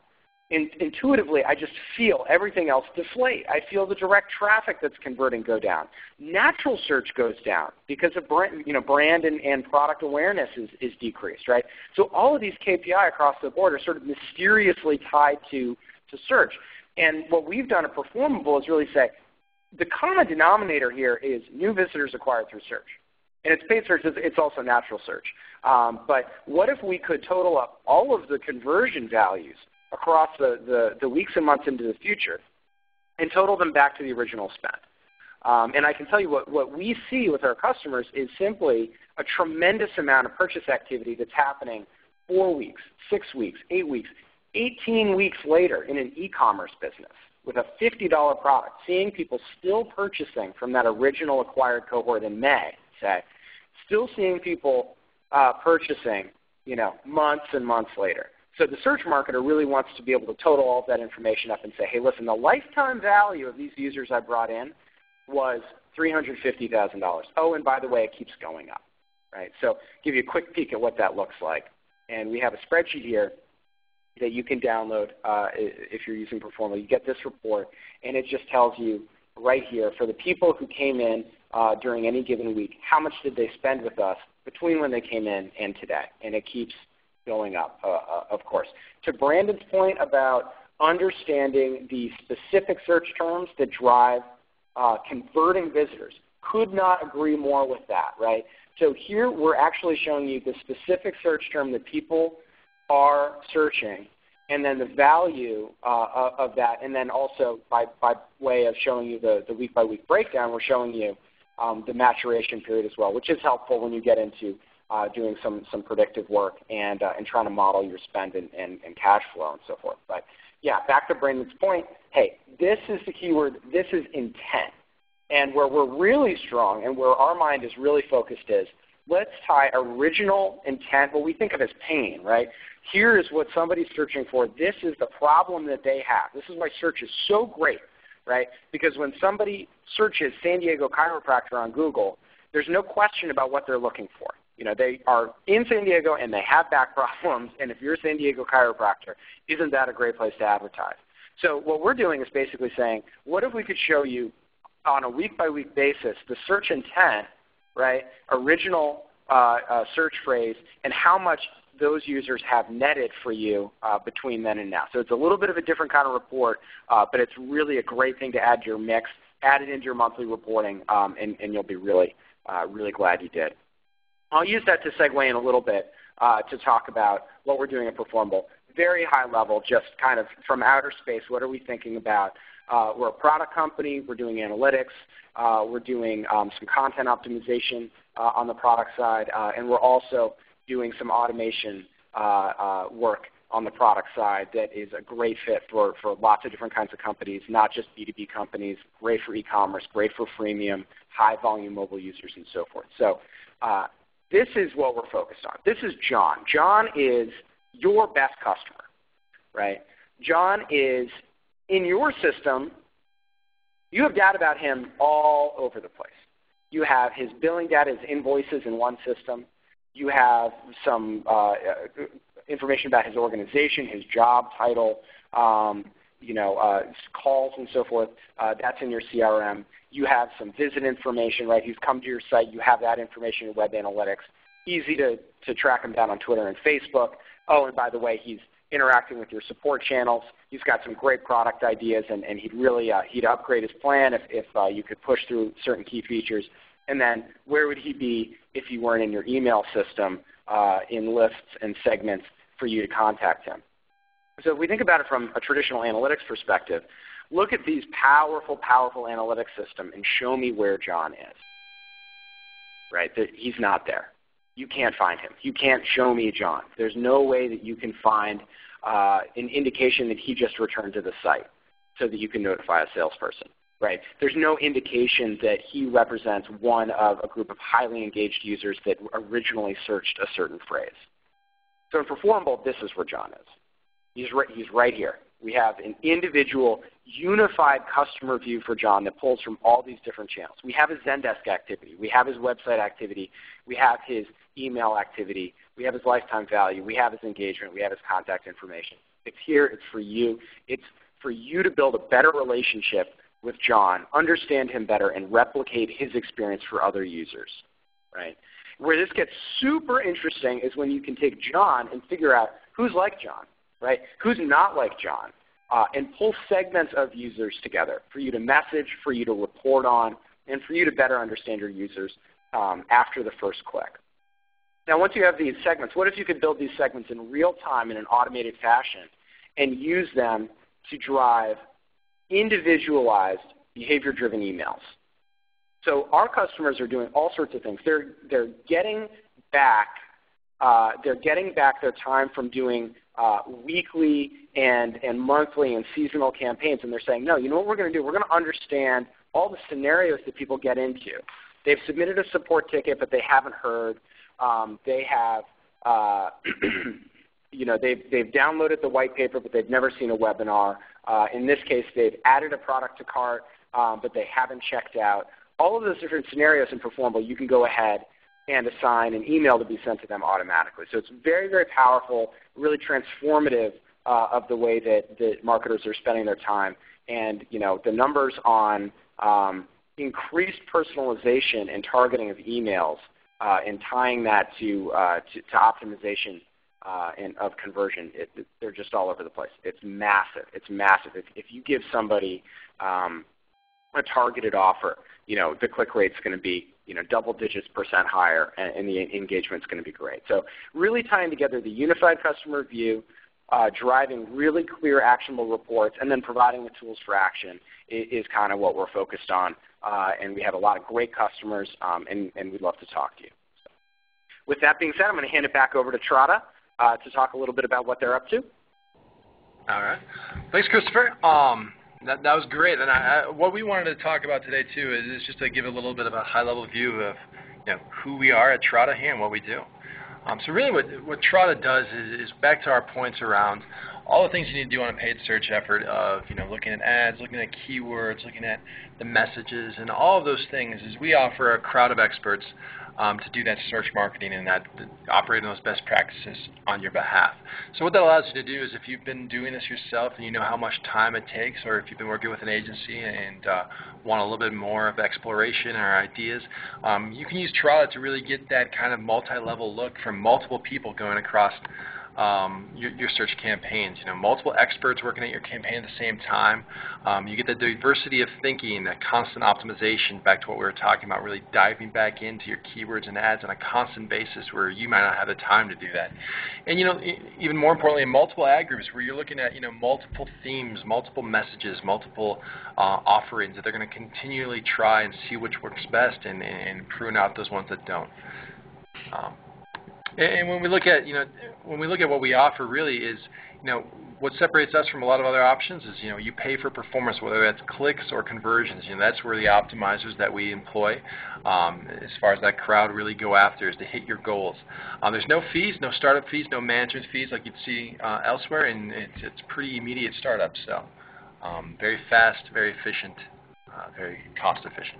intuitively I just feel everything else deflate. I feel the direct traffic that's converting go down. Natural search goes down because of brand and product awareness is decreased, right? So all of these KPI across the board are sort of mysteriously tied to search. And what we've done at Performable is really say the common denominator here is new visitors acquired through search. And it's paid search, it's also natural search. But what if we could total up all of the conversion values across the weeks and months into the future and total them back to the original spend? And I can tell you what we see with our customers is simply a tremendous amount of purchase activity that's happening 4 weeks, 6 weeks, 8 weeks, 18 weeks later in an e-commerce business with a $50 product, seeing people still purchasing from that original acquired cohort in May, say, still seeing people purchasing, months and months later. So the search marketer really wants to be able to total all of that information up and say, hey, listen, the lifetime value of these users I brought in was $350,000. Oh, and by the way, it keeps going up, right? So give you a quick peek at what that looks like. And we have a spreadsheet here that you can download if you're using Performable. You get this report, and it just tells you right here for the people who came in during any given week, how much did they spend with us between when they came in and today? And it keeps going up, of course. To Brandon's point about understanding the specific search terms that drive converting visitors, could not agree more with that, right? So here we're actually showing you the specific search term that people are searching, and then the value of that, and then also by way of showing you the week-by-week breakdown, we're showing you the maturation period as well, which is helpful when you get into doing some predictive work and trying to model your spend and cash flow and so forth. But yeah, back to Brandon's point, hey, this is the keyword, this is intent. And where we're really strong and where our mind is really focused is, let's tie original intent, what we think of as pain, right? Here is what somebody's searching for. This is the problem that they have. This is why search is so great, right? Because when somebody searches San Diego chiropractor on Google, there's no question about what they're looking for. They are in San Diego and they have back problems, and if you're a San Diego chiropractor, isn't that a great place to advertise? So what we're doing is basically saying, what if we could show you on a week-by-week basis the search intent, right, original search phrase, and how much those users have netted for you between then and now. So it's a little bit of a different kind of report, but it's really a great thing to add to your mix, add it into your monthly reporting, and you'll be really, really glad you did. I'll use that to segue in a little bit to talk about what we're doing at Performable. Very high level, just kind of from outer space, what are we thinking about? We're a product company. We're doing analytics. We're doing some content optimization on the product side, and we're also doing some automation work on the product side that is a great fit for lots of different kinds of companies, not just B2B companies, great for e-commerce, great for freemium, high-volume mobile users, and so forth. So this is what we're focused on. This is John. John is your best customer, right? John is in your system. You have data about him all over the place. You have his billing data, his invoices in one system. You have some information about his organization, his job title, calls and so forth. That's in your CRM. You have some visit information, right? He's come to your site. You have that information in Web Analytics. Easy to track him down on Twitter and Facebook. Oh, and by the way, he's interacting with your support channels. He's got some great product ideas, and he'd really he'd upgrade his plan if you could push through certain key features. And then where would he be if you weren't in your email system in lists and segments for you to contact him? So if we think about it from a traditional analytics perspective, look at these powerful, powerful analytics system and show me where John is. Right? He's not there. You can't find him. You can't show me John. There's no way that you can find an indication that he just returned to the site so that you can notify a salesperson. Right? There's no indication that he represents one of a group of highly engaged users that originally searched a certain phrase. So in Performable, this is where John is. He's right here. We have an individual unified customer view for John that pulls from all these different channels. We have his Zendesk activity. We have his website activity. We have his email activity. We have his lifetime value. We have his engagement. We have his contact information. It's here. It's for you. It's for you to build a better relationship with John, understand him better, and replicate his experience for other users. Right? Where this gets super interesting is when you can take John and figure out who's like John. Right? Who's not like John, and pull segments of users together for you to message, for you to report on, and for you to better understand your users after the first click. Now, once you have these segments, what if you could build these segments in real time in an automated fashion and use them to drive individualized behavior-driven emails? So our customers are doing all sorts of things. They're getting back their time from doing weekly and monthly and seasonal campaigns, and they're saying, no, you know what we're going to do? We're going to understand all the scenarios that people get into. They've submitted a support ticket, but they haven't heard. They have, they've downloaded the white paper, but they've never seen a webinar. In this case, they've added a product to cart, but they haven't checked out. All of those different scenarios in Performable, you can go ahead and assign an email to be sent to them automatically. So it's very, very powerful, really transformative of the way that marketers are spending their time. And the numbers on increased personalization and targeting of emails and tying that to optimization and of conversion, they're just all over the place. It's massive. It's massive. If you give somebody a targeted offer, the click rate's going to be double digits % higher, and the engagement's going to be great. So really tying together the unified customer view, driving really clear actionable reports, and then providing the tools for action is kind of what we're focused on. And we have a lot of great customers, and we'd love to talk to you. So with that being said, I'm going to hand it back over to Trada to talk a little bit about what they're up to. All right. Thanks, Christopher. That was great, and what we wanted to talk about today too is just to give a little bit of a high-level view of who we are at Trada here and what we do. So really, what Trada does is back to our points around all the things you need to do on a paid search effort of looking at ads, looking at keywords, looking at the messages, and all of those things. Is we offer a crowd of experts to do that search marketing and that operating those best practices on your behalf. So what that allows you to do is if you've been doing this yourself and you know how much time it takes, or if you've been working with an agency and want a little bit more of exploration or ideas, you can use Trada to really get that kind of multi-level look from multiple people going across your search campaigns. Multiple experts working at your campaign at the same time. You get the diversity of thinking, that constant optimization, back to what we were talking about, really diving back into your keywords and ads on a constant basis where you might not have the time to do that. And even more importantly, in multiple ad groups where you're looking at multiple themes, multiple messages, multiple offerings that they're going to continually try and see which works best and prune out those ones that don't. And when we look at what we offer, really is what separates us from a lot of other options is you pay for performance, whether that's clicks or conversions. That's where the optimizers that we employ, as far as that crowd really go after, is to hit your goals. There's no fees, no startup fees, no management fees like you'd see elsewhere, and it's pretty immediate startup. So very fast, very efficient, very cost efficient.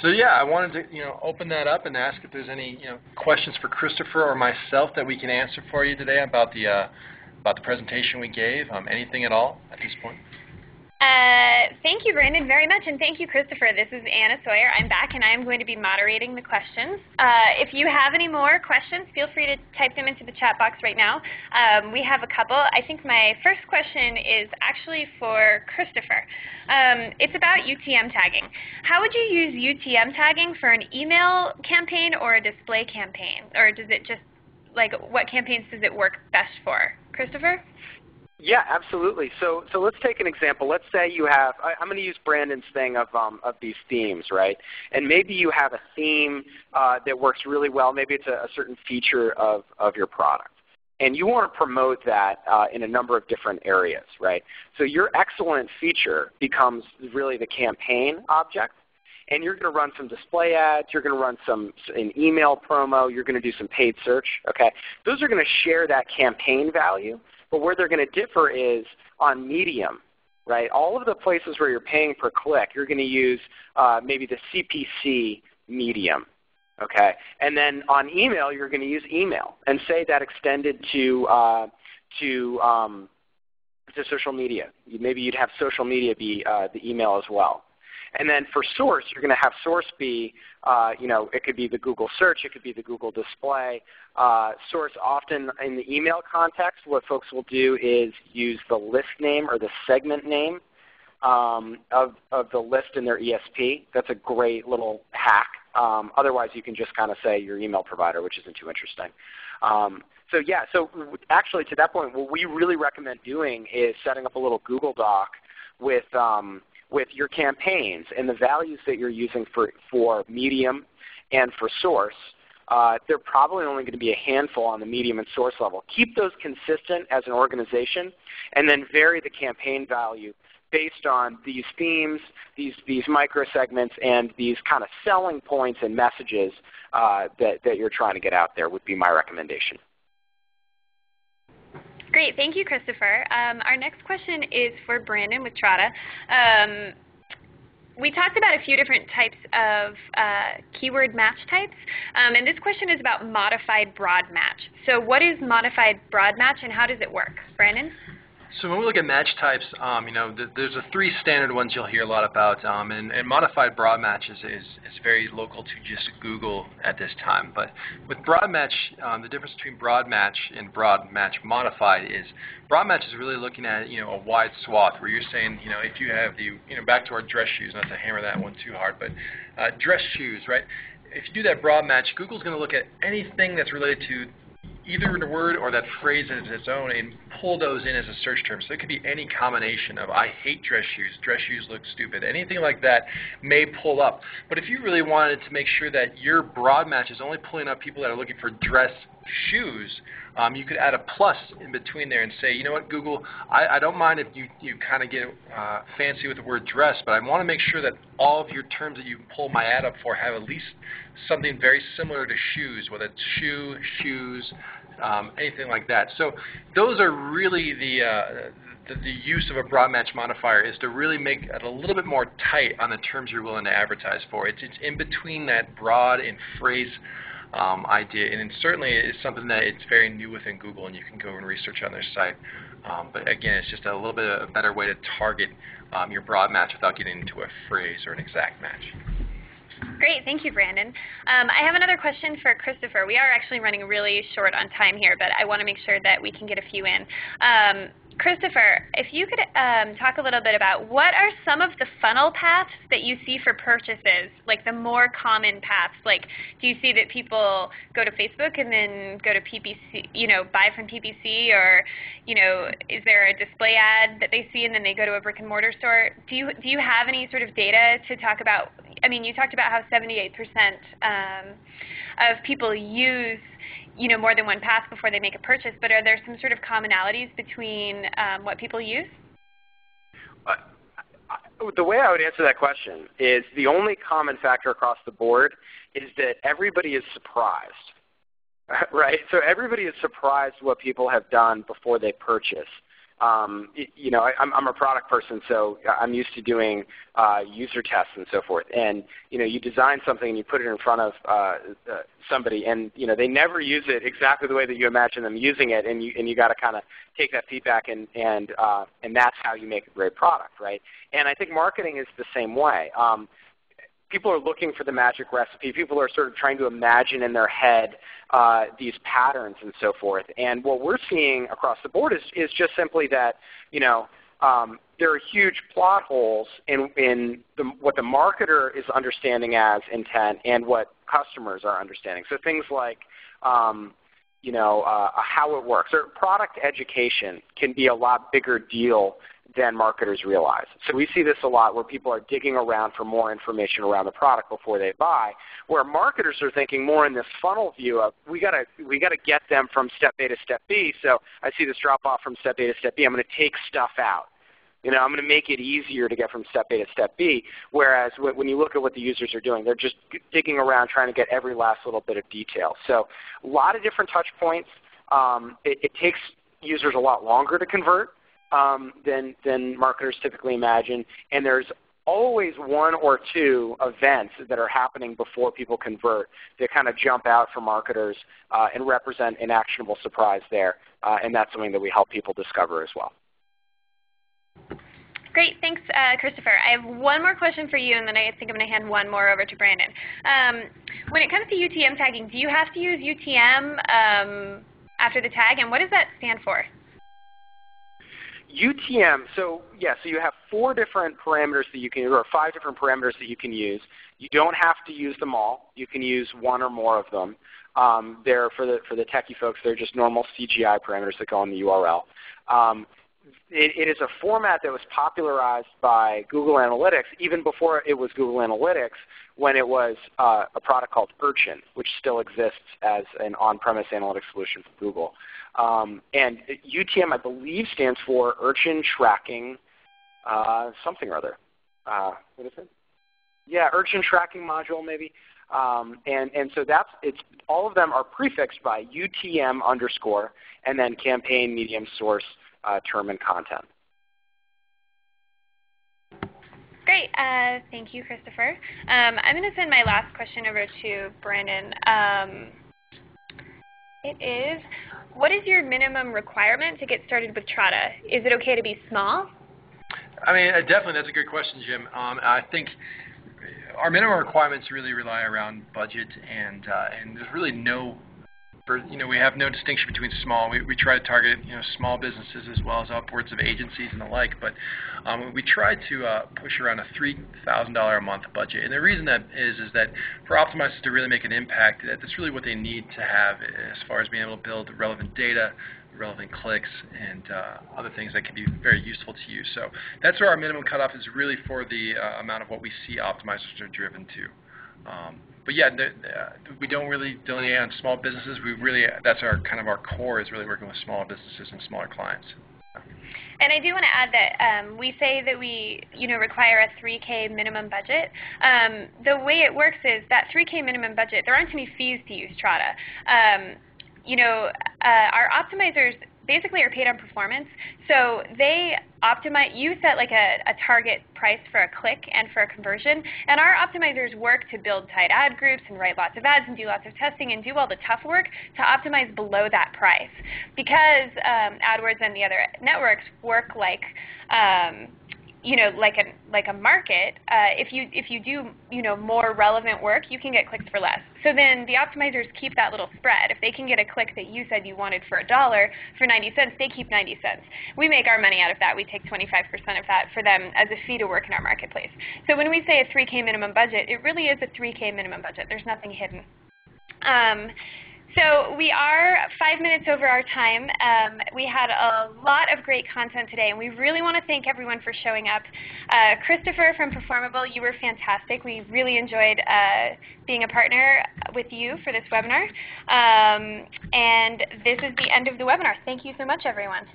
So yeah, I wanted to open that up and ask if there's any questions for Christopher or myself that we can answer for you today about the presentation we gave. Anything at all at this point? Thank you, Brandon, very much, and thank you, Christopher. This is Anna Sawyer. I'm back, and I'm going to be moderating the questions. If you have any more questions, feel free to type them into the chat box right now. We have a couple. I think my first question is actually for Christopher. It's about UTM tagging. How would you use UTM tagging for an email campaign or a display campaign? Or does it just, what campaigns does it work best for? Christopher? Yeah, absolutely. So let's take an example. Let's say you have, I'm going to use Brandon's thing of these themes, right? And maybe you have a theme that works really well. Maybe it's a certain feature of your product. And you want to promote that in a number of different areas, right? So your excellent feature becomes really the campaign object. And you're going to run some display ads. You're going to run an email promo. You're going to do some paid search. Okay, those are going to share that campaign value. But where they're going to differ is on medium, right? All of the places where you're paying per click, you're going to use maybe the CPC medium. Okay, and then on email, you're going to use email, and say that extended to social media. Maybe you'd have social media be the email as well. And then for source, you're going to have source be, it could be the Google search, it could be the Google display. Source often in the email context, what folks will do is use the list name or the segment name of the list in their ESP. That's a great little hack. Otherwise, you can just kind of say your email provider, which isn't too interesting. So actually to that point, what we really recommend doing is setting up a little Google Doc with your campaigns and the values that you're using for medium and for source. They're probably only going to be a handful on the medium and source level. Keep those consistent as an organization, and then vary the campaign value based on these themes, these microsegments, and these kind of selling points and messages that you're trying to get out there would be my recommendation. Great. Thank you, Christopher. Our next question is for Brandon with Trada. We talked about a few different types of keyword match types, and this question is about modified broad match. So what is modified broad match, and how does it work? Brandon? So when we look at match types, there's the three standard ones you'll hear a lot about, and modified broad match is very local to just Google at this time. But with broad match, the difference between broad match and broad match modified is broad match is really looking at a wide swath where you're saying if you have back to our dress shoes, not to hammer that one too hard, but dress shoes, right? If you do that broad match, Google's going to look at anything that's related to either the word or that phrase as its own and pull those in as a search term. So it could be any combination of I hate dress shoes look stupid, anything like that may pull up. But if you really wanted to make sure that your broad match is only pulling up people that are looking for dress shoes, you could add a plus in between there and say, you know what, Google, I don't mind if you kind of get fancy with the word dress, but I want to make sure that all of your terms that you pull my ad up for have at least something very similar to shoes, whether it's shoe, shoes, anything like that. So those are really the use of a broad match modifier is to really make it a little bit more tight on the terms you're willing to advertise for. It's in between that broad and phrase idea, and it certainly is something that it's very new within Google, and you can go and research on their site. But again, it's just a little bit of a better way to target your broad match without getting into a phrase or an exact match. Great. Thank you, Brandon. I have another question for Christopher. We are actually running really short on time here, but I want to make sure that we can get a few in. Christopher, if you could talk a little bit about what are some of the funnel paths that you see for purchases, like the more common paths? Like, do you see that people go to Facebook and then go to PPC, buy from PPC, or, is there a display ad that they see and then they go to a brick and mortar store? Do you have any sort of data to talk about? I mean, you talked about how 78% of people use more than one path before they make a purchase, but are there some sort of commonalities between what people use? The way I would answer that question is the only common factor across the board is that everybody is surprised, right? So everybody is surprised what people have done before they purchase. I'm a product person, so I'm used to doing user tests and so forth. And you design something and you put it in front of somebody, and they never use it exactly the way that you imagine them using it, and you got to kind of take that feedback, and that's how you make a great product, right? And I think marketing is the same way. People are looking for the magic recipe. People are sort of trying to imagine in their head these patterns and so forth. And what we're seeing across the board is just simply that there are huge plot holes in what the marketer is understanding as intent and what customers are understanding. So things like how it works. Or product education can be a lot bigger deal than marketers realize. So we see this a lot where people are digging around for more information around the product before they buy, where marketers are thinking more in this funnel view of we got to get them from step A to step B. So I see this drop off from step A to step B. I'm going to take stuff out. I'm going to make it easier to get from step A to step B, whereas when you look at what the users are doing, they're just digging around trying to get every last little bit of detail. So a lot of different touch points. It takes users a lot longer to convert than marketers typically imagine, and there's always one or two events that are happening before people convert that kind of jump out for marketers and represent an actionable surprise there, and that's something that we help people discover as well. Great, thanks, Christopher. I have one more question for you, and then I think I'm going to hand one more over to Brandon. When it comes to UTM tagging, do you have to use UTM after the tag, and what does that stand for? UTM, so you have 4 different parameters that you can use, or 5 different parameters that you can use. You don't have to use them all. You can use one or more of them. They're for the techie folks, they're just normal CGI parameters that go on the URL. It is a format that was popularized by Google Analytics even before it was Google Analytics, when it was a product called Urchin, which still exists as an on-premise analytics solution for Google. And UTM, I believe, stands for Urchin Tracking something or other. What is it? Yeah, Urchin Tracking Module maybe. And so all of them are prefixed by UTM _ and then campaign, medium, source, term, and content. Great. Thank you, Christopher. I'm going to send my last question over to Brandon. It is, what is your minimum requirement to get started with Trada? Is it okay to be small? I mean, definitely, that's a good question, Jim. I think our minimum requirements really rely around budget, and there's really we have no distinction between small. We try to target small businesses as well as upwards of agencies and the like, but we try to push around a $3,000 a month budget. And the reason that is that for optimizers to really make an impact, that's really what they need to have as far as being able to build relevant data, relevant clicks, and other things that can be very useful to you. So that's where our minimum cutoff is, really for the amount of what we see optimizers are driven to. But yeah, we don't really delineate on small businesses. That's our core, is really working with smaller businesses and smaller clients. And I do want to add that we say that we require a $3K minimum budget. The way it works is that $3K minimum budget, there aren't any fees to use Trada. Our optimizers basically are paid on performance. So they optimize, you set like a target price for a click and for a conversion, and our optimizers work to build tight ad groups and write lots of ads and do lots of testing and do all the tough work to optimize below that price. Because AdWords and the other networks work like like a market, if you do more relevant work, you can get clicks for less. So then the optimizers keep that little spread. If they can get a click that you said you wanted for $1 for 90 cents, they keep 90 cents. We make our money out of that. We take 25% of that for them as a fee to work in our marketplace. So when we say a 3K minimum budget, it really is a 3K minimum budget. There's nothing hidden. So we are 5 minutes over our time. We had a lot of great content today, and we really want to thank everyone for showing up. Christopher from Performable, you were fantastic. We really enjoyed being a partner with you for this webinar. And this is the end of the webinar. Thank you so much, everyone.